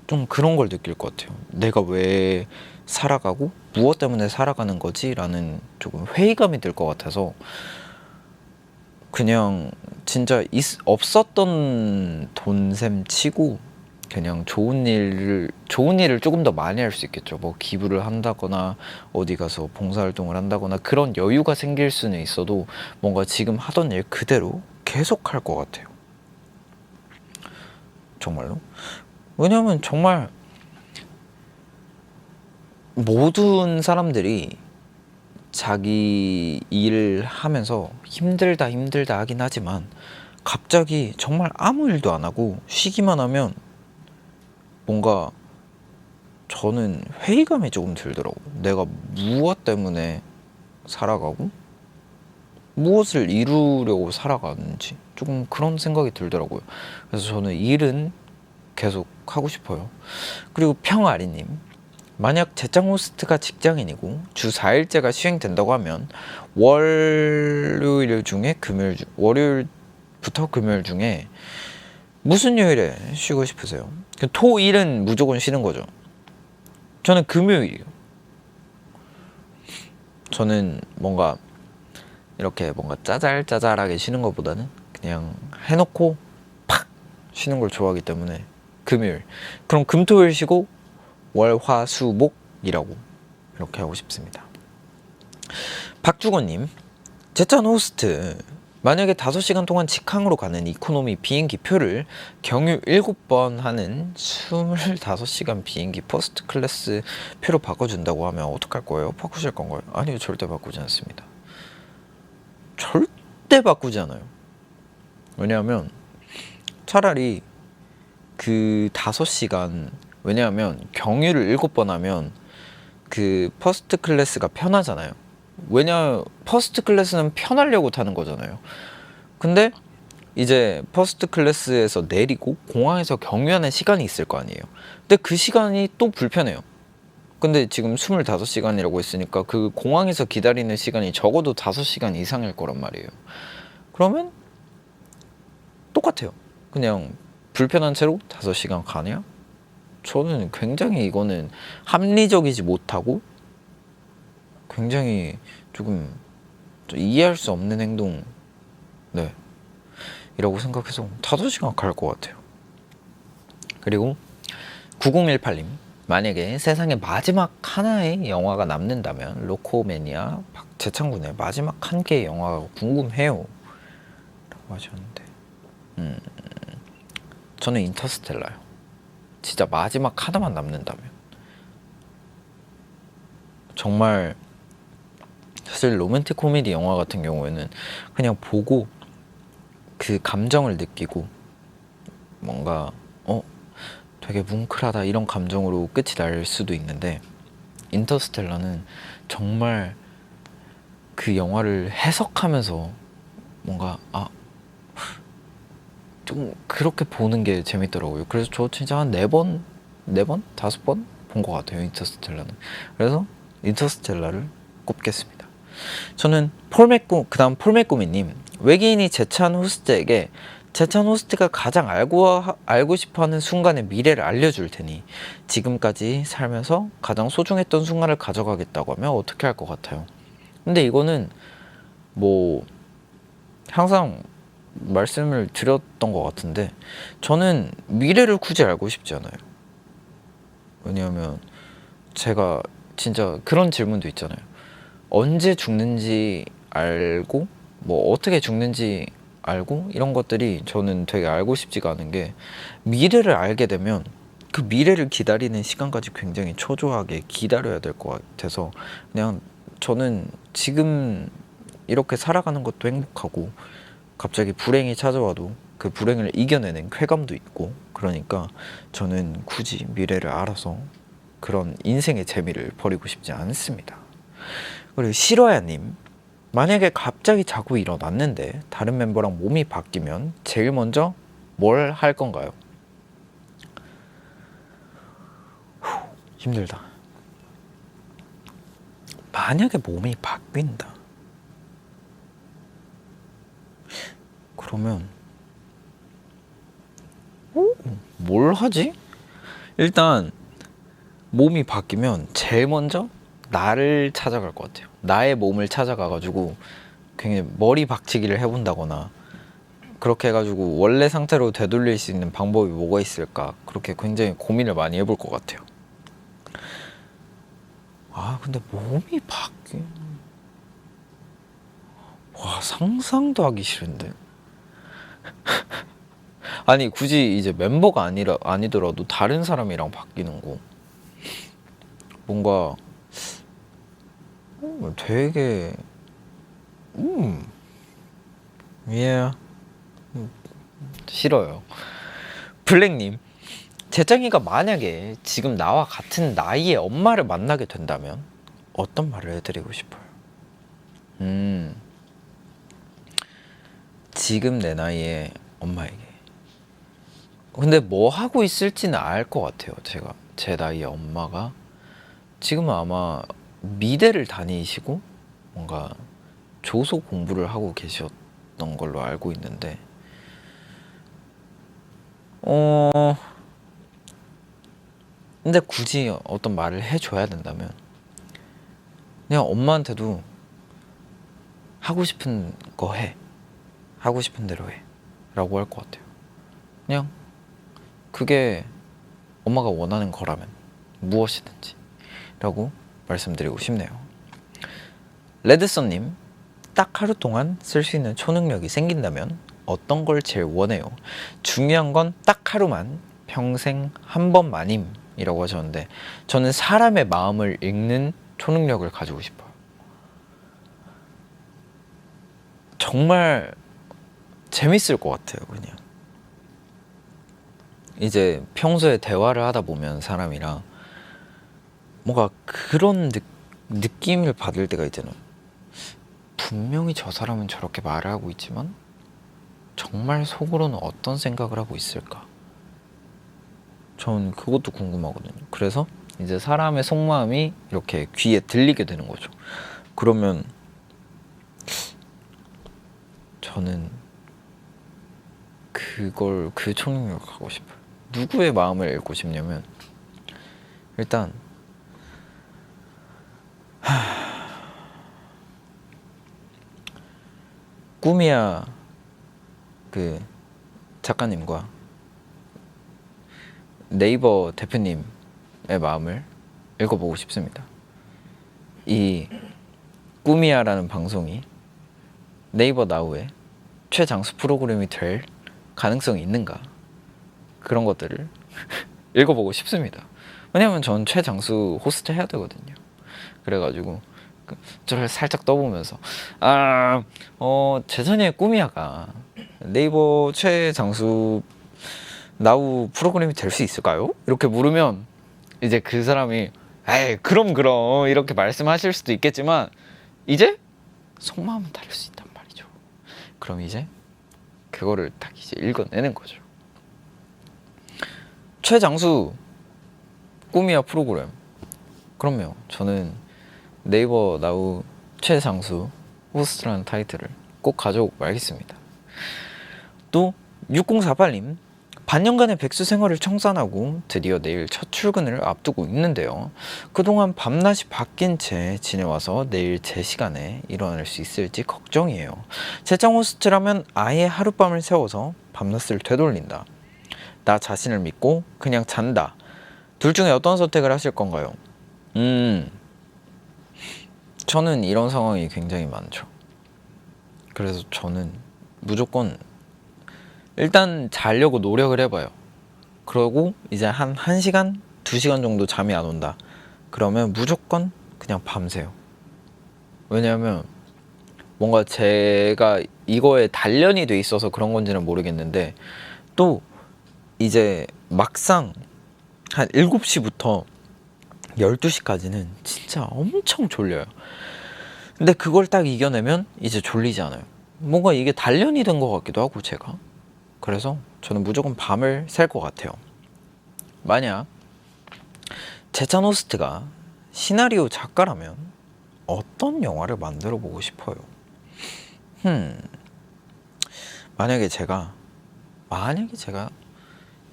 좀 그런 걸 느낄 것 같아요. 내가 왜 살아가고 무엇 때문에 살아가는 거지? 라는 조금 회의감이 들 것 같아서, 그냥 진짜 없었던 돈셈 치고 그냥 좋은 일을 조금 더 많이 할 수 있겠죠. 뭐 기부를 한다거나 어디 가서 봉사활동을 한다거나 그런 여유가 생길 수는 있어도 뭔가 지금 하던 일 그대로 계속 할 것 같아요. 정말로. 왜냐면 정말 모든 사람들이 자기 일을 하면서 힘들다 하긴 하지만 갑자기 정말 아무 일도 안 하고 쉬기만 하면 뭔가 저는 회의감이 조금 들더라고. 내가 무엇 때문에 살아가고 무엇을 이루려고 살아가는지 조금 그런 생각이 들더라고요. 그래서 저는 일은 계속 하고 싶어요. 그리고 평아리님, 만약 재창 호스트가 직장인이고 주 4일제가 시행된다고 하면 월요일 중에 월요일부터 금요일 중에 무슨 요일에 쉬고 싶으세요? 토일은 무조건 쉬는 거죠. 저는 금요일이요. 저는 뭔가 이렇게 뭔가 짜잘짜잘하게 쉬는 것보다는 그냥 해놓고 팍 쉬는 걸 좋아하기 때문에 금요일. 그럼 금토일 쉬고 월화수목이라고 이렇게 하고 싶습니다. 박주건님, 제찬 호스트, 만약에 5시간 동안 직항으로 가는 이코노미 비행기 표를 경유 7번 하는 25시간 비행기 퍼스트 클래스 표로 바꿔준다고 하면 어떡할 거예요? 바꾸실 건가요? 아니요, 절대 바꾸지 않습니다. 절대 바꾸지 않아요. 왜냐하면 차라리 그 5시간, 왜냐하면 경유를 7번 하면 그 퍼스트 클래스가 편하잖아요. 퍼스트 클래스는 편하려고 타는 거잖아요. 근데 이제 퍼스트 클래스에서 내리고 공항에서 경유하는 시간이 있을 거 아니에요. 근데 그 시간이 또 불편해요. 근데 지금 25시간이라고 했으니까 그 공항에서 기다리는 시간이 적어도 5시간 이상일 거란 말이에요. 그러면 똑같아요. 그냥 불편한 채로 5시간 가냐? 저는 굉장히 이거는 합리적이지 못하고 굉장히 조금 이해할 수 없는 행동, 네, 이라고 생각해서 5시간 갈 것 같아요. 그리고 9018님, 만약에 세상에 마지막 하나의 영화가 남는다면 로코매니아 박재창군의 마지막 한 개의 영화가 궁금해요 라고 하셨는데, 저는 인터스텔라요. 진짜 마지막 하나만 남는다면. 정말 사실 로맨틱 코미디 영화 같은 경우에는 그냥 보고 그 감정을 느끼고 뭔가 되게 뭉클하다 이런 감정으로 끝이 날 수도 있는데, 인터스텔라는 정말 그 영화를 해석하면서 뭔가 좀 그렇게 보는 게 재밌더라고요. 그래서 저 진짜 한 4번, 5번 본 것 같아요, 인터스텔라는. 그래서 인터스텔라를 꼽겠습니다. 저는 그다음 폴맥꾸미님, 외계인이 제찬 호스트에게 제찬 호스트가 가장 알고 싶어하는 순간의 미래를 알려줄 테니 지금까지 살면서 가장 소중했던 순간을 가져가겠다고 하면 어떻게 할 것 같아요? 근데 이거는 뭐 항상 말씀을 드렸던 것 같은데, 저는 미래를 굳이 알고 싶지 않아요. 왜냐하면 제가 진짜 그런 질문도 있잖아요. 언제 죽는지 알고 뭐 어떻게 죽는지 알고 이런 것들이 저는 되게 알고 싶지가 않은 게, 미래를 알게 되면 그 미래를 기다리는 시간까지 굉장히 초조하게 기다려야 될 것 같아서 그냥 저는 지금 이렇게 살아가는 것도 행복하고 갑자기 불행이 찾아와도 그 불행을 이겨내는 쾌감도 있고, 그러니까 저는 굳이 미래를 알아서 그런 인생의 재미를 버리고 싶지 않습니다. 그리고 실화야님, 만약에 갑자기 자고 일어났는데 다른 멤버랑 몸이 바뀌면 제일 먼저 뭘 할 건가요? 힘들다. 만약에 몸이 바뀐다, 그러면 뭘 하지? 일단 몸이 바뀌면 제일 먼저 나를 찾아갈 것 같아요. 나의 몸을 찾아가가지고 굉장히 머리 박치기를 해본다거나, 그렇게 해가지고 원래 상태로 되돌릴 수 있는 방법이 뭐가 있을까, 그렇게 굉장히 고민을 많이 해볼 것 같아요. 근데 몸이 상상도 하기 싫은데. 아니 굳이 이제 멤버가 아니더라도 다른 사람이랑 바뀌는 거 뭔가 되게 싫어요. 블랙님, 재정이가 만약에 지금 나와 같은 나이의 엄마를 만나게 된다면 어떤 말을 해드리고 싶어요? 지금 내 나이의 엄마에게. 근데 뭐 하고 있을지는 알 것 같아요. 제가 제 나이의 엄마가 지금은 아마 미대를 다니시고 뭔가 조소 공부를 하고 계셨던 걸로 알고 있는데 근데 굳이 어떤 말을 해줘야 된다면 그냥 엄마한테도 하고 싶은 거 해. 하고 싶은 대로 해. 라고 할 것 같아요. 그냥 그게 엄마가 원하는 거라면 무엇이든지 라고 말씀드리고 싶네요. 레드썬님, 딱 하루 동안 쓸 수 있는 초능력이 생긴다면 어떤 걸 제일 원해요? 중요한 건 딱 하루만, 평생 한 번만임 이라고 하셨는데 저는 사람의 마음을 읽는 초능력을 가지고 싶어요. 정말 재밌을 것 같아요. 그냥 이제 평소에 대화를 하다 보면 사람이랑 뭔가 그런 느낌을 받을 때가 있잖아요. 분명히 저 사람은 저렇게 말을 하고 있지만 정말 속으로는 어떤 생각을 하고 있을까? 전 그것도 궁금하거든요. 그래서 이제 사람의 속마음이 이렇게 귀에 들리게 되는 거죠. 그러면 저는 그 초능력을 갖고 싶어요. 누구의 마음을 읽고 싶냐면 일단 꾸미야 그 작가님과 네이버 대표님의 마음을 읽어보고 싶습니다. 이 꾸미야라는 방송이 네이버 나우의 최장수 프로그램이 될 가능성이 있는가, 그런 것들을 읽어보고 싶습니다. 왜냐면 전 최장수 호스트 해야 되거든요. 그래가지고 저를 살짝 떠보면서 재선이의 꾸미야가 네이버 최장수 나우 프로그램이 될 수 있을까요? 이렇게 물으면 이제 그 사람이 에이 그럼 이렇게 말씀하실 수도 있겠지만 이제 속마음은 다를 수 있단 말이죠. 그럼 이제 그거를 딱 이제 읽어내는 거죠. 최장수 꾸미야 프로그램, 그럼요. 저는 네이버 나우 최장수 호스트라는 타이틀을 꼭 가져오고 말겠습니다. 또 6048님, 반년간의 백수 생활을 청산하고 드디어 내일 첫 출근을 앞두고 있는데요. 그동안 밤낮이 바뀐 채 지내와서 내일 제 시간에 일어날 수 있을지 걱정이에요. 재정 호스트라면 아예 하룻밤을 새워서 밤낮을 되돌린다. 나 자신을 믿고 그냥 잔다. 둘 중에 어떤 선택을 하실 건가요? 저는 이런 상황이 굉장히 많죠. 그래서 저는 무조건 일단 자려고 노력을 해봐요. 그러고 이제 한 1시간, 2시간 정도 잠이 안 온다. 그러면 무조건 그냥 밤새요. 왜냐하면 뭔가 제가 이거에 단련이 돼 있어서 그런 건지는 모르겠는데 또 이제 막상 한 7시부터 12시까지는 진짜 엄청 졸려요. 근데 그걸 딱 이겨내면 이제 졸리지 않아요. 뭔가 이게 단련이 된 것 같기도 하고 제가. 그래서 저는 무조건 밤을 샐 것 같아요. 만약 재찬 호스트가 시나리오 작가라면 어떤 영화를 만들어 보고 싶어요? 만약에 제가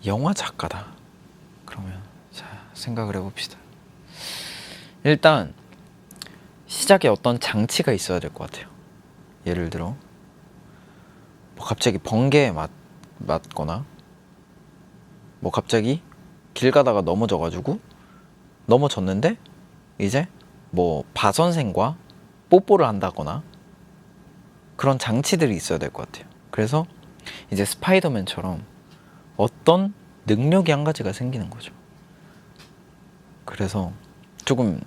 영화 작가다. 그러면 자, 생각을 해봅시다. 일단 시작에 어떤 장치가 있어야 될 것 같아요. 예를 들어 뭐 갑자기 번개에 맞거나 뭐 갑자기 길 가다가 넘어졌는데 이제 뭐 바선생과 뽀뽀를 한다거나 그런 장치들이 있어야 될 것 같아요. 그래서 이제 스파이더맨처럼 어떤 능력이 한 가지가 생기는 거죠. 그래서 조금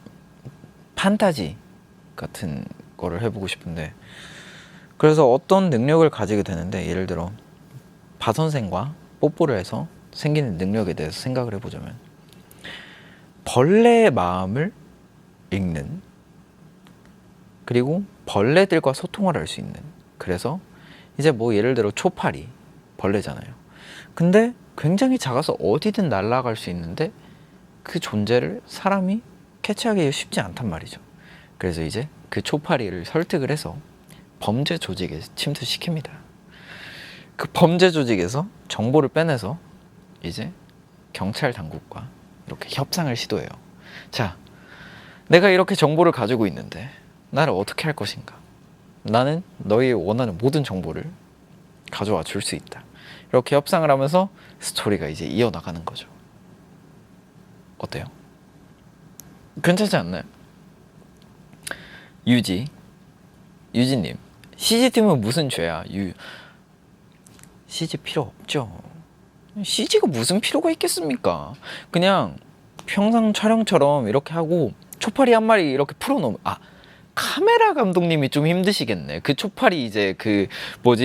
판타지 같은 거를 해보고 싶은데, 그래서 어떤 능력을 가지게 되는데 예를 들어 바선생과 뽀뽀를 해서 생기는 능력에 대해서 생각을 해보자면 벌레의 마음을 읽는, 그리고 벌레들과 소통을 할 수 있는, 그래서 이제 뭐 예를 들어 초파리 벌레잖아요. 근데 굉장히 작아서 어디든 날아갈 수 있는데 그 존재를 사람이 캐치하기 쉽지 않단 말이죠. 그래서 이제 그 초파리를 설득을 해서 범죄 조직에 침투시킵니다. 그 범죄 조직에서 정보를 빼내서 이제 경찰 당국과 이렇게 협상을 시도해요. 자, 내가 이렇게 정보를 가지고 있는데 나를 어떻게 할 것인가? 나는 너희 원하는 모든 정보를 가져와 줄 수 있다. 이렇게 협상을 하면서 스토리가 이제 이어나가는 거죠. 어때요? 괜찮지 않나요? 유지님, CG팀은 무슨 죄야? CG 필요 없죠. CG가 무슨 필요가 있겠습니까? 그냥 평상 촬영처럼 이렇게 하고 초파리 한 마리 이렇게 풀어놓으면, 카메라 감독님이 좀 힘드시겠네. 그 초파리 이제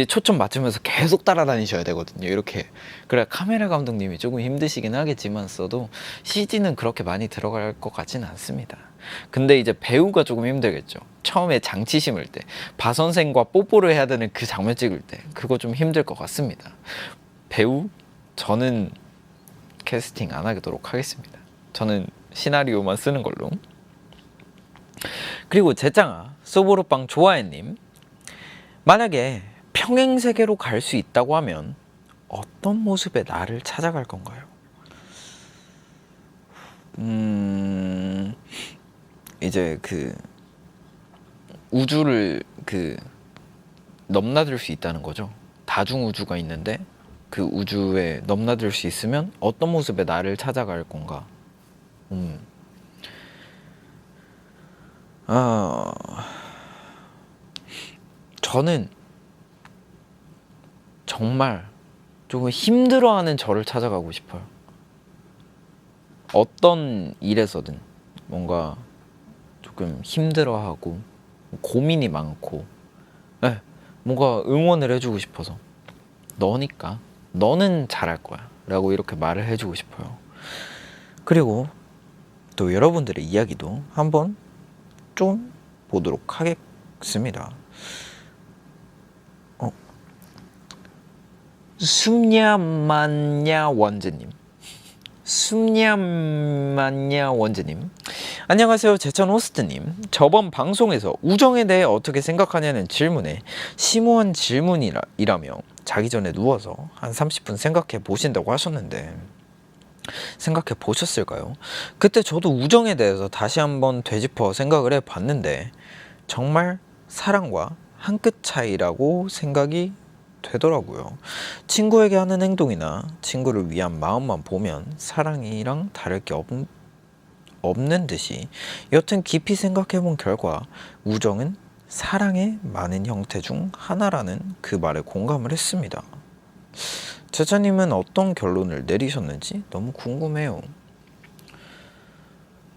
초점 맞추면서 계속 따라다니셔야 되거든요. 이렇게. 그래 카메라 감독님이 조금 힘드시긴 하겠지만 써도 CG는 그렇게 많이 들어갈 것 같지는 않습니다. 근데 이제 배우가 조금 힘들겠죠. 처음에 장치 심을 때 바 선생과 뽀뽀를 해야 되는 그 장면 찍을 때 그거 좀 힘들 것 같습니다. 배우? 저는 캐스팅 안 하도록 하겠습니다. 저는 시나리오만 쓰는 걸로. 그리고 제짱아 소보로빵 좋아해님, 만약에 평행세계로 갈 수 있다고 하면 어떤 모습의 나를 찾아갈 건가요? 이제 우주를 넘나들 수 있다는 거죠. 다중 우주가 있는데 그 우주에 넘나들 수 있으면 어떤 모습의 나를 찾아갈 건가? 저는 정말 조금 힘들어하는 저를 찾아가고 싶어요. 어떤 일에서든 뭔가 조금 힘들어하고 고민이 많고 뭔가 응원을 해주고 싶어서 너니까 너는 잘할 거야 라고 이렇게 말을 해주고 싶어요. 그리고 또 여러분들의 이야기도 한번 좀 보도록 하겠습니다. 숨냐만냐 원즈님, 안녕하세요 제천 호스트님. 저번 방송에서 우정에 대해 어떻게 생각하냐는 질문에 심오한 질문이라며 자기 전에 누워서 한 30분 생각해 보신다고 하셨는데 생각해 보셨을까요? 그때 저도 우정에 대해서 다시 한번 되짚어 생각을 해 봤는데 정말 사랑과 한 끗 차이라고 생각이 되더라고요. 친구에게 하는 행동이나 친구를 위한 마음만 보면 사랑이랑 다를 게 없는 듯이, 여튼 깊이 생각해 본 결과 우정은 사랑의 많은 형태 중 하나라는 그 말에 공감을 했습니다. 제자님은 어떤 결론을 내리셨는지 너무 궁금해요.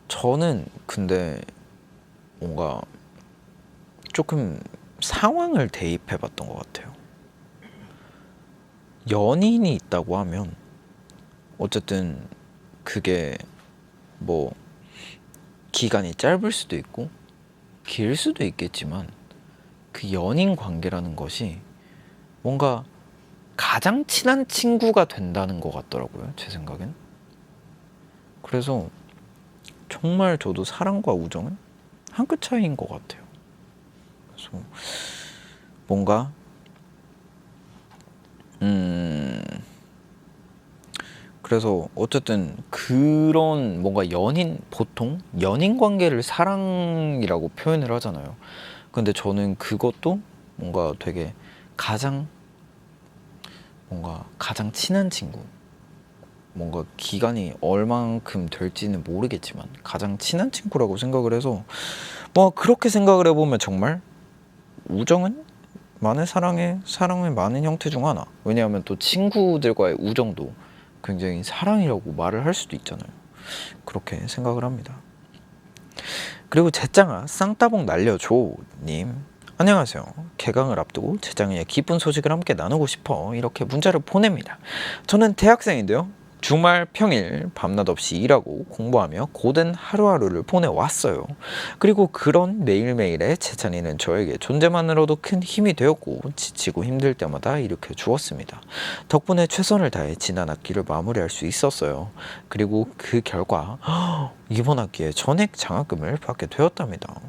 저는 근데 뭔가 조금 상황을 대입해 봤던 것 같아요. 연인이 있다고 하면 어쨌든 그게 뭐 기간이 짧을 수도 있고 길 수도 있겠지만 그 연인 관계라는 것이 뭔가 가장 친한 친구가 된다는 것 같더라고요, 제 생각엔. 그래서 정말 저도 사랑과 우정은 한 끗 차이인 것 같아요. 그래서 뭔가 그래서 어쨌든 그런 뭔가 보통 연인 관계를 사랑이라고 표현을 하잖아요. 근데 저는 그것도 뭔가 되게 가장 친한 친구, 뭔가 기간이 얼만큼 될지는 모르겠지만 가장 친한 친구라고 생각을 해서 뭐 그렇게 생각을 해보면 정말 우정은 사랑의 많은 형태 중 하나. 왜냐하면 또 친구들과의 우정도 굉장히 사랑이라고 말을 할 수도 있잖아요. 그렇게 생각을 합니다. 그리고 제짱아 쌍따봉 날려줘 님, 안녕하세요. 개강을 앞두고 제짱이의 기쁜 소식을 함께 나누고 싶어 이렇게 문자를 보냅니다. 저는 대학생인데요, 주말 평일 밤낮 없이 일하고 공부하며 고된 하루하루를 보내왔어요. 그리고 그런 매일매일의 재찬이는 저에게 존재만으로도 큰 힘이 되었고 지치고 힘들 때마다 일으켜 주었습니다. 덕분에 최선을 다해 지난 학기를 마무리할 수 있었어요. 그리고 그 결과 이번 학기에 전액 장학금을 받게 되었답니다.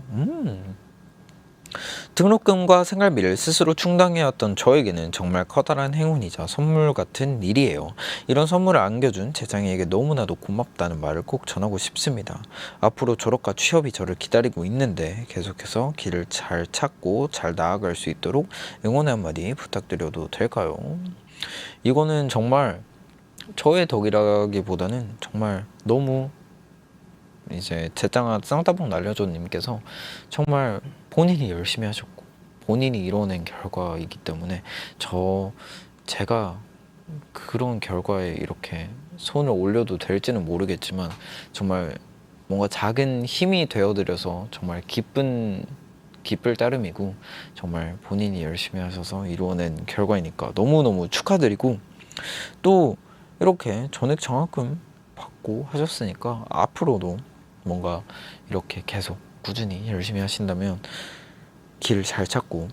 등록금과 생활비를 스스로 충당해왔던 저에게는 정말 커다란 행운이자 선물 같은 일이에요. 이런 선물을 안겨준 재장이에게 너무나도 고맙다는 말을 꼭 전하고 싶습니다. 앞으로 졸업과 취업이 저를 기다리고 있는데 계속해서 길을 잘 찾고 잘 나아갈 수 있도록 응원의 한마디 부탁드려도 될까요? 이거는 정말 저의 덕이라기보다는 정말 너무 이제 제짱아 쌍따봉 날려줘님께서 정말 본인이 열심히 하셨고 본인이 이뤄낸 결과이기 때문에 제가 그런 결과에 이렇게 손을 올려도 될지는 모르겠지만 정말 뭔가 작은 힘이 되어드려서 정말 기쁠 따름이고 정말 본인이 열심히 하셔서 이루어낸 결과이니까 너무너무 축하드리고 또 이렇게 전액 장학금 받고 하셨으니까 앞으로도 뭔가 이렇게 계속 꾸준히 열심히 하신다면 길을 잘 찾고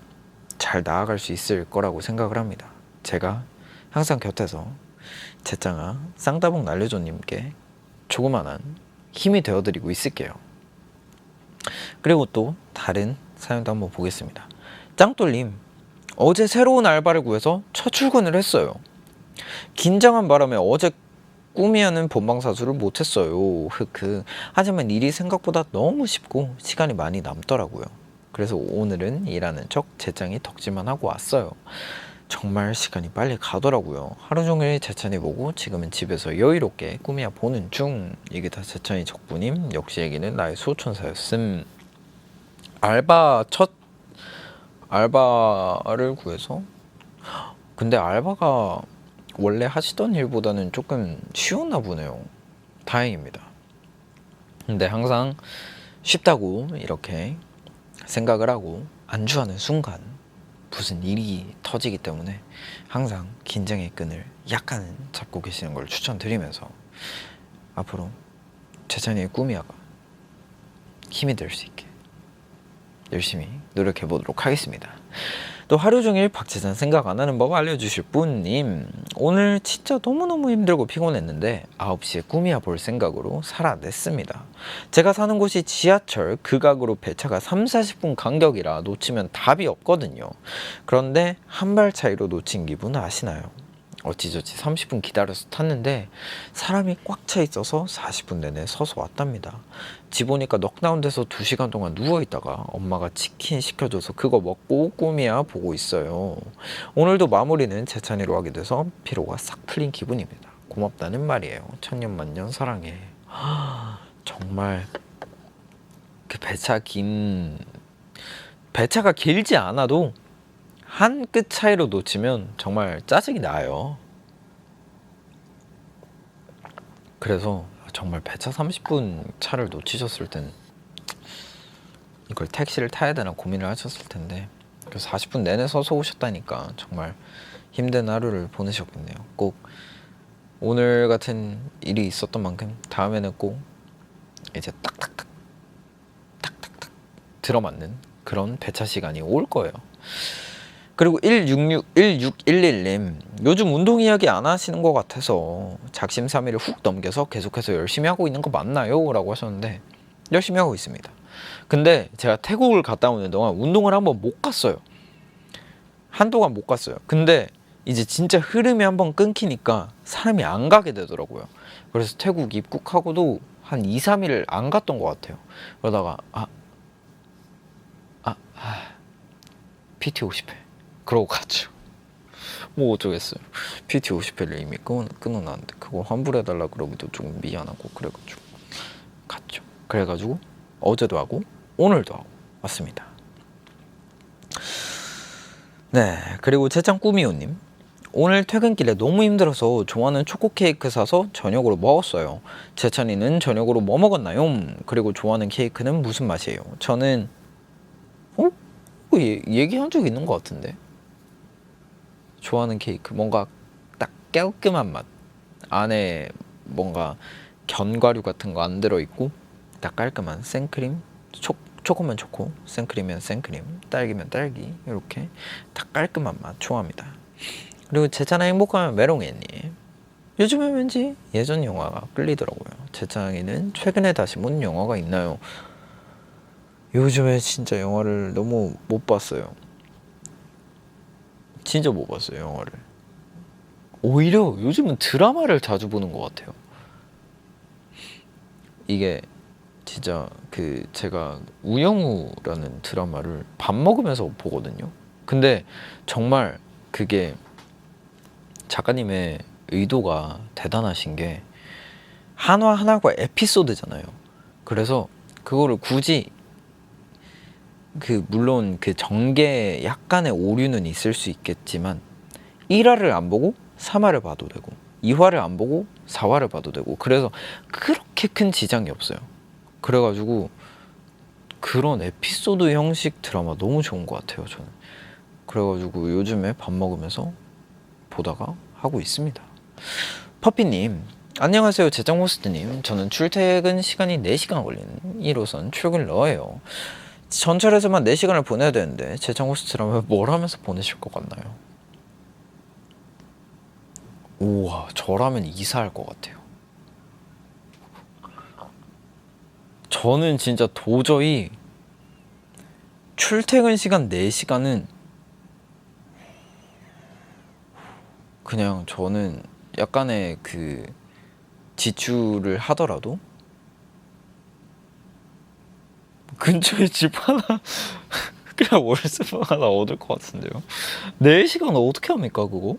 잘 나아갈 수 있을 거라고 생각을 합니다. 제가 항상 곁에서 제짱아 쌍따봉 날려줘님께 조그만한 힘이 되어드리고 있을게요. 그리고 또 다른 사연도 한번 보겠습니다. 짱돌님, 어제 새로운 알바를 구해서 첫 출근을 했어요. 긴장한 바람에 어제 꾸미하는 본방사수를 못했어요. 흑흑. 하지만 일이 생각보다 너무 쉽고 시간이 많이 남더라고요. 그래서 오늘은 일하는 척 재짱이 덕질만 하고 왔어요. 정말 시간이 빨리 가더라고요. 하루 종일 재찬이 보고 지금은 집에서 여유롭게 꾸미야 보는 중. 이게 다 재찬이 덕분임. 역시 애기는 나의 수호천사였음. 첫 알바를 구해서? 근데 알바가 원래 하시던 일보다는 조금 쉬웠나 보네요. 다행입니다. 근데 항상 쉽다고 이렇게 생각을 하고 안주하는 순간 무슨 일이 터지기 때문에 항상 긴장의 끈을 약간은 잡고 계시는 걸 추천드리면서 앞으로 재찬이의 꿈이야가 힘이 될 수 있게 열심히 노력해 보도록 하겠습니다. 또 하루 종일 박재산 생각 안 하는 법 알려주실 분님, 오늘 진짜 너무너무 힘들고 피곤했는데 9시에 꿈이야 볼 생각으로 살아냈습니다. 제가 사는 곳이 지하철 극악으로 배차가 30-40분 간격이라 놓치면 답이 없거든요. 그런데 한 발 차이로 놓친 기분 아시나요? 어찌저찌 30분 기다려서 탔는데 사람이 꽉 차 있어서 40분 내내 서서 왔답니다. 집 오니까 넉다운 돼서 2시간 동안 누워있다가 엄마가 치킨 시켜줘서 그거 먹고 꿈이야 보고 있어요. 오늘도 마무리는 재찬이로 하게 돼서 피로가 싹 풀린 기분입니다. 고맙다는 말이에요. 천년만년 사랑해. 정말 그 배차가 길지 않아도 한 끗 차이로 놓치면 정말 짜증이 나요. 그래서 정말 배차 30분 차를 놓치셨을 땐 이걸 택시를 타야 되나 고민을 하셨을 텐데, 그래서 40분 내내 서서 오셨다니까 정말 힘든 하루를 보내셨겠네요. 꼭 오늘 같은 일이 있었던 만큼 다음에는 꼭 이제 딱딱딱 들어맞는 그런 배차 시간이 올 거예요. 그리고 1611님, 요즘 운동 이야기 안 하시는 것 같아서 작심삼일을 훅 넘겨서 계속해서 열심히 하고 있는 거 맞나요? 라고 하셨는데 열심히 하고 있습니다. 근데 제가 태국을 갔다 오는 동안 운동을 한번 못 갔어요. 한동안 못 갔어요. 근데 이제 진짜 흐름이 한번 끊기니까 사람이 안 가게 되더라고요. 그래서 태국 입국하고도 한 2-3일 안 갔던 것 같아요. 그러다가 PT 50회 그러고 갔죠. 뭐 어쩌겠어요. PT 50회를 이미 끊어놨는데 그거 환불해달라 그러기도 좀 미안하고 그래가지고 갔죠. 그래가지고 어제도 하고 오늘도 하고 왔습니다. 네, 그리고 채창 꾸미호님, 오늘 퇴근길에 너무 힘들어서 좋아하는 초코 케이크 사서 저녁으로 먹었어요. 재찬이는 저녁으로 뭐 먹었나요? 그리고 좋아하는 케이크는 무슨 맛이에요? 저는 얘기한 적 있는 것 같은데. 좋아하는 케이크 뭔가 딱 깔끔한 맛, 안에 뭔가 견과류 같은 거 안 들어있고 딱 깔끔한 생크림, 초코면 초코, 생크림면 생크림, 딸기면 딸기 이렇게 딱 깔끔한 맛 좋아합니다. 그리고 제찬아 행복하면 메롱애님. 요즘엔 왠지 예전 영화가 끌리더라고요. 제찬이는 최근에 다시 본 영화가 있나요? 요즘에 진짜 영화를 너무 못 봤어요. 진짜 못 봤어요, 영화를. 오히려 요즘은 드라마를 자주 보는 것 같아요. 이게 진짜 그 제가 우영우라는 드라마를 밥 먹으면서 보거든요. 근데 정말 그게 작가님의 의도가 대단하신 게 한화 하나가 에피소드잖아요. 그래서 그거를 굳이 물론 그 전개 약간의 오류는 있을 수 있겠지만 1화를 안 보고 3화를 봐도 되고 2화를 안 보고 4화를 봐도 되고 그래서 그렇게 큰 지장이 없어요. 그래가지고 그런 에피소드 형식 드라마 너무 좋은 것 같아요, 저는. 그래가지고 요즘에 밥 먹으면서 보다가 하고 있습니다. 퍼피님, 안녕하세요. 제정호스트님. 저는 출퇴근 시간이 4시간 걸리는 1호선 출근러예요. 전철에서만 4시간을 보내야 되는데 제정호스트라면 뭘 하면서 보내실 것 같나요? 우와, 저라면 이사할 것 같아요. 저는 진짜 도저히 출퇴근 시간 4시간은 그냥 저는 약간의 그 지출을 하더라도 근처에 집 하나 그냥 월세방 하나 얻을 것 같은데요. 4시간 어떻게 합니까 그거?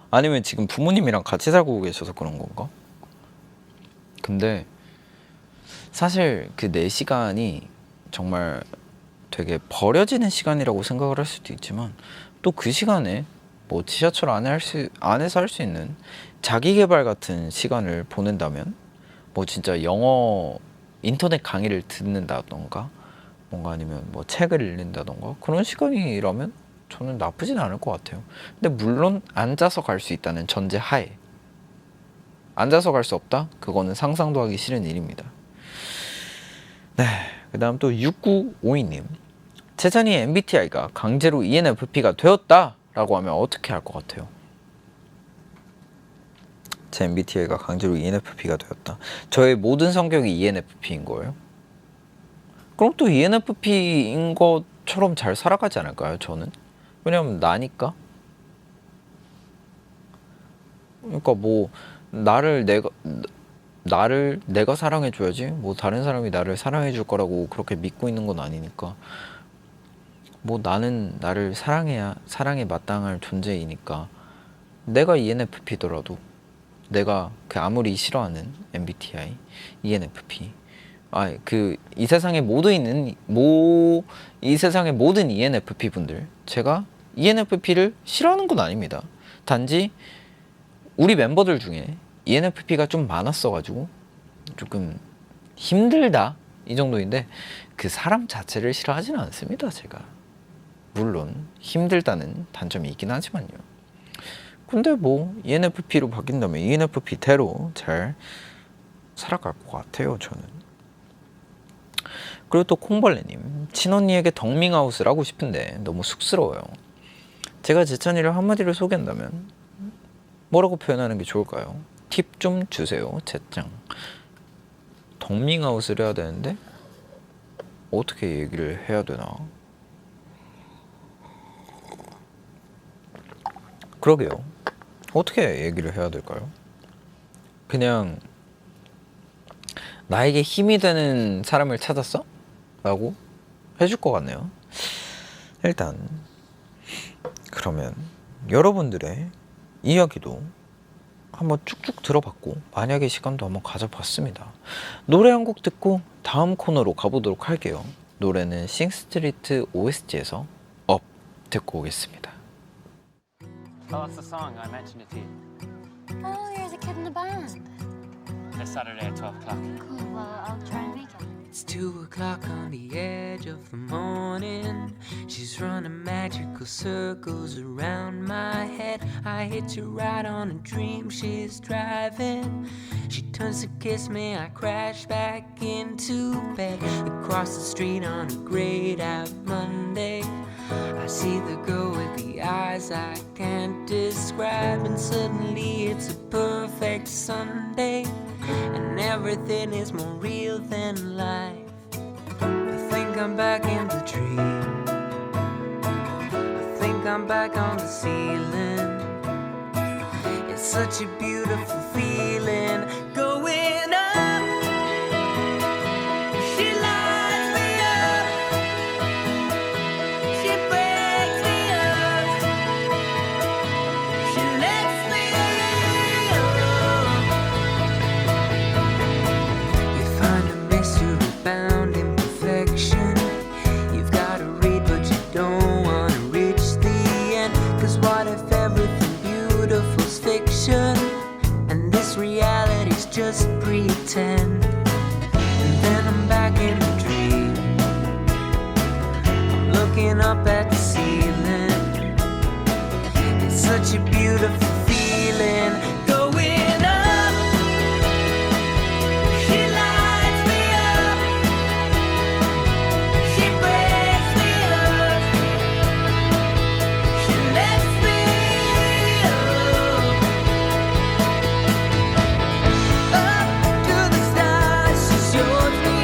아니면 지금 부모님이랑 같이 살고 계셔서 그런 건가? 근데 사실 그 4시간이 정말 되게 버려지는 시간이라고 생각을 할 수도 있지만 또 그 시간에 뭐 지하철 안에서 할 수 있는 자기 개발 같은 시간을 보낸다면 뭐 진짜 영어 인터넷 강의를 듣는다던가 뭔가 아니면 뭐 책을 읽는다던가 그런 시간이라면 저는 나쁘진 않을 것 같아요. 근데 물론 앉아서 갈 수 있다는 전제 하에 앉아서 갈 수 없다? 그거는 상상도 하기 싫은 일입니다. 네, 그 다음 또 6952님. 재산이 MBTI가 강제로 ENFP가 되었다 라고 하면 어떻게 할 것 같아요? 제 MBTI가 강제로 ENFP가 되었다. 저의 모든 성격이 ENFP인 거예요? 그럼 또 ENFP인 것처럼 잘 살아가지 않을까요, 저는? 왜냐면 나니까. 그러니까 뭐 나를 내가 사랑해줘야지 뭐 다른 사람이 나를 사랑해줄 거라고 그렇게 믿고 있는 건 아니니까 뭐 나는 나를 사랑에 마땅할 존재이니까 내가 ENFP더라도 내가 그 아무리 싫어하는 MBTI, ENFP 이 세상에 이 세상의 모든 ENFP 분들 제가 ENFP를 싫어하는 건 아닙니다. 단지 우리 멤버들 중에 ENFP가 좀 많았어가지고 조금 힘들다 이 정도인데 그 사람 자체를 싫어하지는 않습니다. 제가 물론 힘들다는 단점이 있긴 하지만요. 근데 뭐 ENFP로 바뀐다면 ENFP대로 잘 살아갈 것 같아요, 저는. 그리고 또 콩벌레님, 친언니에게 덕밍아웃을 하고 싶은데 너무 쑥스러워요. 제가 제찬이를 한마디로 소개한다면 뭐라고 표현하는 게 좋을까요? 팁 좀 주세요, 제짱. 덕밍아웃을 해야 되는데 어떻게 얘기를 해야 되나? 그러게요. 어떻게 얘기를 해야 될까요? 그냥 나에게 힘이 되는 사람을 찾았어? 라고 해줄 것 같네요. 일단 그러면 여러분들의 이야기도 한번 쭉쭉 들어봤고 만약에 시간도 한번 가져봤습니다. 노래 한 곡 듣고 다음 코너로 가보도록 할게요. 노래는 싱스트리트 OST에서 업 듣고 오겠습니다. Tell us the song. I mentioned it to you. Oh, you're the kid in the band. This Saturday at 12 o'clock. Cool, well, I'll try and make it. It's 2 o'clock on the edge of the morning. She's running magical circles around my head. I hitch a ride on a dream she's driving. She turns to kiss me, I crash back into bed. Across the street on a grayed out Monday, I see the girl with the eyes I can't describe. And suddenly it's a perfect Sunday, and everything is more real than life. I think I'm back in the dream. I think I'm back on the ceiling. It's such a beautiful feeling. Going up, she lights me up, she breaks me up, she lets me up. You find a mystery bound in perfection. You've got to read but you don't want to reach the end. 'Cause what if everything beautiful's fiction, and this reality's just pretend? And then I'm back in the dream. I'm looking up at the ceiling. It's such a beautiful feeling. Going up, she lights me up, she breaks me up, she lets me up. Up to the stars, she shows me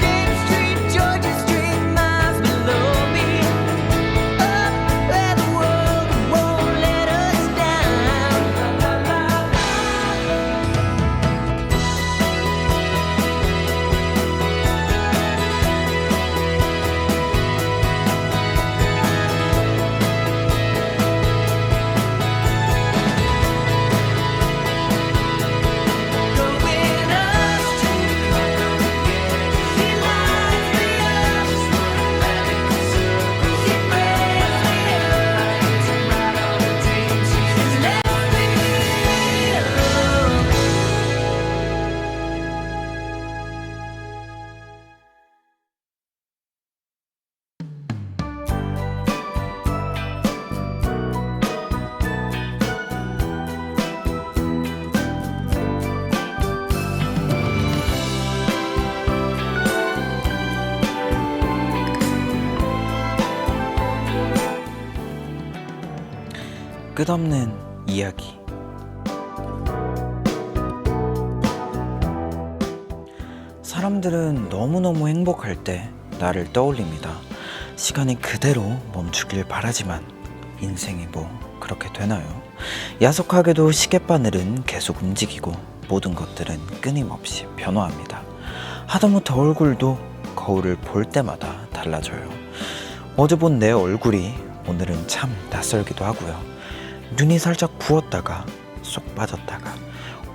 Dame Street, Georgia Street, miles below me. Up where the world won't let us down. La, la, la, la. Going up, she lights me up, she breaks me up, she lets me 끝없는 이야기. 사람들은 너무너무 행복할 때 나를 떠올립니다. 시간이 그대로 멈추길 바라지만 인생이 뭐 그렇게 되나요? 야속하게도 시계바늘은 계속 움직이고 모든 것들은 끊임없이 변화합니다. 하다못해 얼굴도 거울을 볼 때마다 달라져요. 어제 본 내 얼굴이 오늘은 참 낯설기도 하고요. 눈이 살짝 부었다가 쏙 빠졌다가,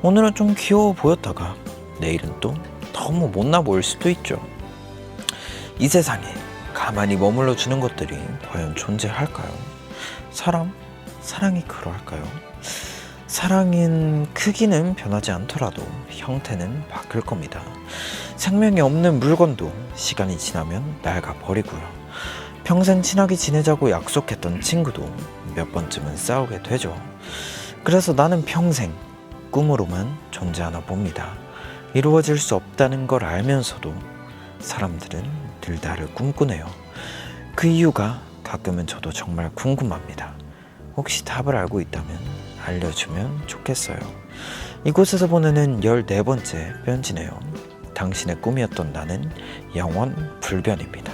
오늘은 좀 귀여워 보였다가 내일은 또 너무 못나 보일 수도 있죠. 이 세상에 가만히 머물러 주는 것들이 과연 존재할까요? 사랑이 그럴까요? 사랑인 크기는 변하지 않더라도 형태는 바뀔 겁니다. 생명이 없는 물건도 시간이 지나면 낡아 버리고요. 평생 친하게 지내자고 약속했던 친구도 몇 번쯤은 싸우게 되죠. 그래서 나는 평생 꿈으로만 존재하나 봅니다. 이루어질 수 없다는 걸 알면서도 사람들은 늘 나를 꿈꾸네요. 그 이유가 가끔은 저도 정말 궁금합니다. 혹시 답을 알고 있다면 알려주면 좋겠어요. 이곳에서 보내는 14번째 편지네요. 당신의 꿈이었던 나는 영원 불변입니다.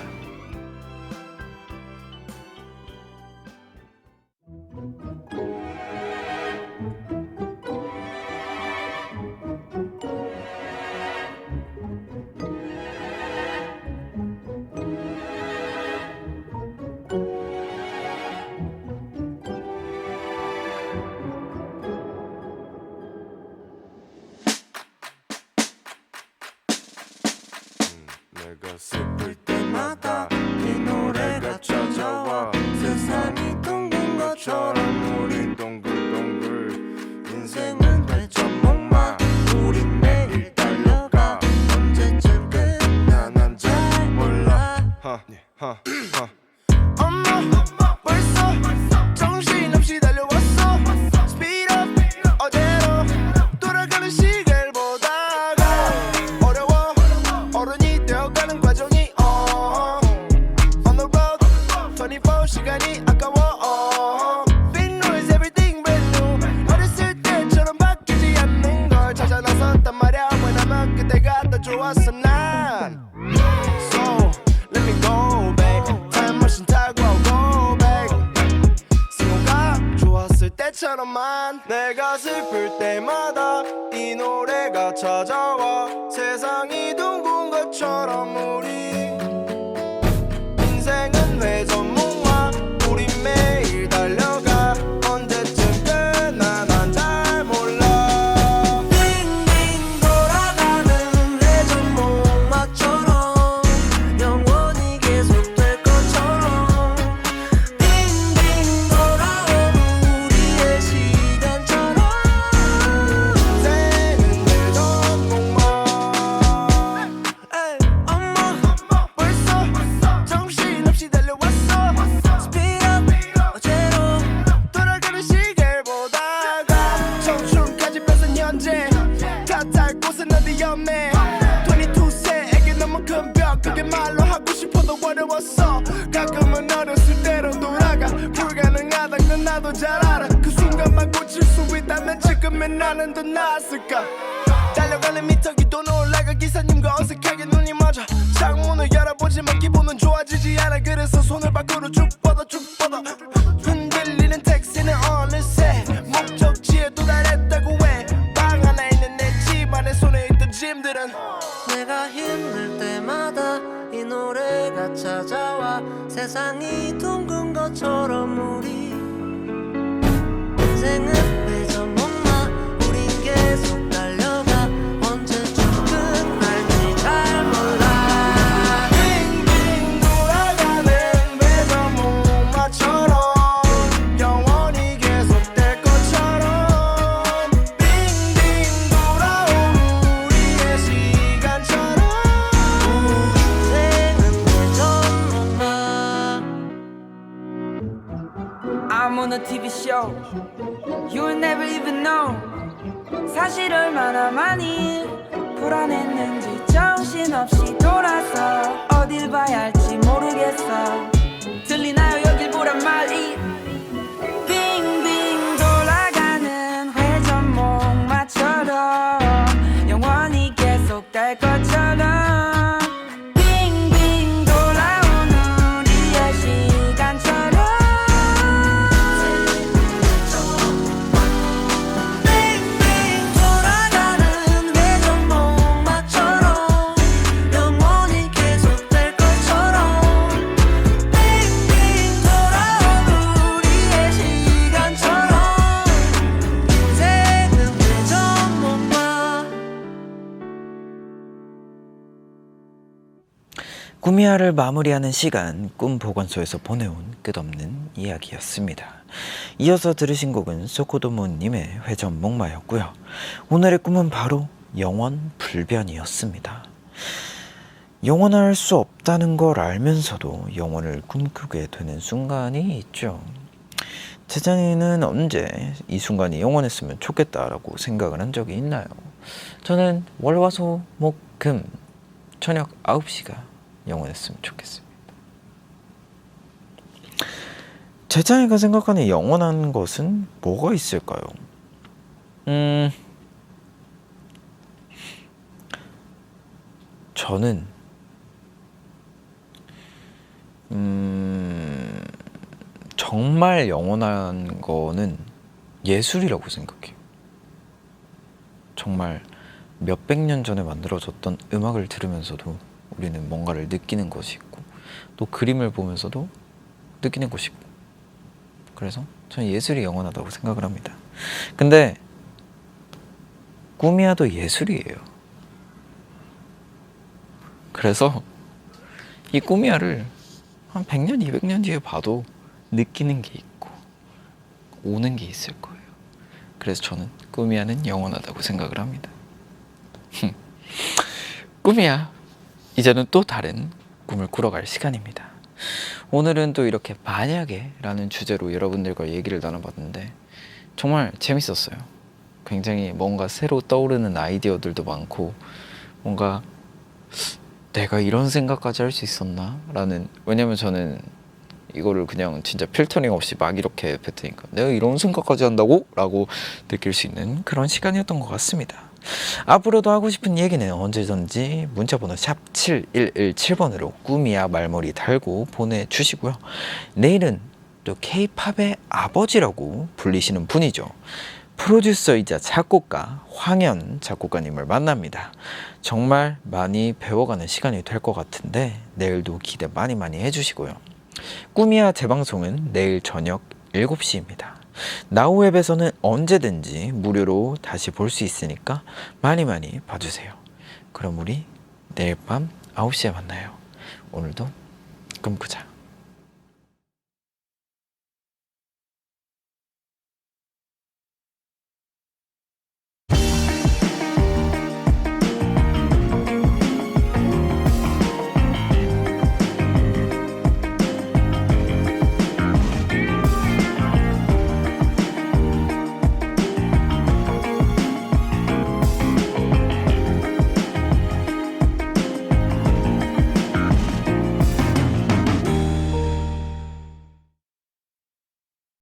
내가 슬플 때마다 벌써 정신없이 달려왔어 Speed up 어제로 돌아가는 시계를 보다가 어려워 어른이 되어가는 과정이 On the road 24 시간이 아까워 Big noise everything brand new 어렸을 때처럼 바뀌지 않는 걸 찾아 나섰단 말야 왜냐면 그때가 더 좋았어 난 So let me go back Time machine 타고 go back sin호가 좋았을 때처럼만 내가 슬플 때마다 이 노래가 찾아와 세상이 둥근 것처럼 우리 인생은 회전목마 우리 매일 달려가 언제쯤 끝나 난 잘 몰라 빙빙 돌아가는 회전목마처럼 영원히 계속될 것처럼 빙빙 돌아오는 우리의 시간처럼 인생은 회전목마 엄마 벌써 정신없이 달려왔어 Speed up 어제로 돌아가는 시계를 보다가 청춘까지 뺏은 현재 탓할 곳은 어디였네 22세에게 너무 큰 벽 그게 말로 하고 싶어도 어려웠어 가끔은 어렸을 때로 돌아가 불가능하단 건 나도 잘 알아 그 순간만 고칠 수 있다면 지금의 나는 더 나았을까 달려가는 미터기도 올라가 기사님과 어색하게 눈이 맞아 창문을 열어보지만 기분은 좋아지지 않아 그래서 손을 밖으로 쭉 뻗어 흔들리는 택시는 어느새 목적지에 도달했다고 해 방 하나 있는 내 집안에 손에 있던 짐들은 내가 힘들 때마다 이 노래가 찾아와 세상이 둥근 것처럼 우리 인생은 회전목마 우린 계속 달려가 언제쯤 끝날지 잘 몰라 빙빙 돌아가는 회전목마처럼 영원히 계속될 것처럼 빙빙 돌아오는 우리의 시간처럼 인생은 회전목마 I'm on a TV show You will never even know 사실 얼마나 많이 불안했는지 정신없이 돌아서 어딜 봐야 할지 모르겠어 들리나요 여길 보란 말이 빙빙 돌아가는 회전목마처럼 영원히 계속될 것처럼 빙빙 돌아오는 우리의 시간처럼 빙빙 돌아가는 회전목마처럼 영원히 계속될 것처럼 빙빙 돌아오는 우리의 시간처럼 인생은 회전목마 꾸미아를 마무리하는 시간 꿈 보건소에서 보내온 끝없는 이야기였습니다. 이어서 들으신 곡은 소코도모님의 회전목마였고요. 오늘의 꿈은 바로 영원 불변이었습니다. 영원할 수 없다는 걸 알면서도 영원을 꿈꾸게 되는 순간이 있죠. 재찬이는 언제 이 순간이 영원했으면 좋겠다라고 생각을 한 적이 있나요? 저는 월화수목금 저녁 9시가 영원했으면 좋겠습니다. 재찬이가 생각하는 영원한 것은 뭐가 있을까요? 저는 정말 영원한 거는 예술이라고 생각해요. 정말 몇백 년 전에 만들어졌던 음악을 들으면서도 우리는 뭔가를 느끼는 것이 있고 또 그림을 보면서도 느끼는 것이 있고 그래서 저는 예술이 영원하다고 생각을 합니다. 근데 꾸미아도 예술이에요. 그래서 이 꾸미아를 한 100년, 200년 뒤에 봐도 느끼는 게 있고 오는 게 있을 거예요. 그래서 저는 꾸미아는 영원하다고 생각을 합니다. 꾸미아, 이제는 또 다른 꿈을 꾸러갈 시간입니다. 오늘은 또 이렇게 만약에 라는 주제로 여러분들과 얘기를 나눠봤는데 정말 재밌었어요. 굉장히 뭔가 새로 떠오르는 아이디어들도 많고 뭔가 내가 이런 생각까지 할 수 있었나? 라는, 왜냐면 저는 이거를 그냥 진짜 필터링 없이 막 이렇게 뱉으니까 내가 이런 생각까지 한다고? 라고 느낄 수 있는 그런 시간이었던 것 같습니다. 앞으로도 하고 싶은 얘기는 언제든지 문자번호 샵 7117번으로 꿈이야 말머리 달고 보내주시고요. 내일은 또 K-팝의 아버지라고 불리시는 분이죠. 프로듀서이자 작곡가 황현 작곡가님을 만납니다. 정말 많이 배워가는 시간이 될 것 같은데 내일도 기대 많이 해주시고요. 꿈이야 재방송은 내일 저녁 7시입니다. 나우웹에서는 언제든지 무료로 다시 볼 수 있으니까 많이 봐주세요. 그럼 우리 내일 밤 9시에 만나요. 오늘도 꿈꾸자.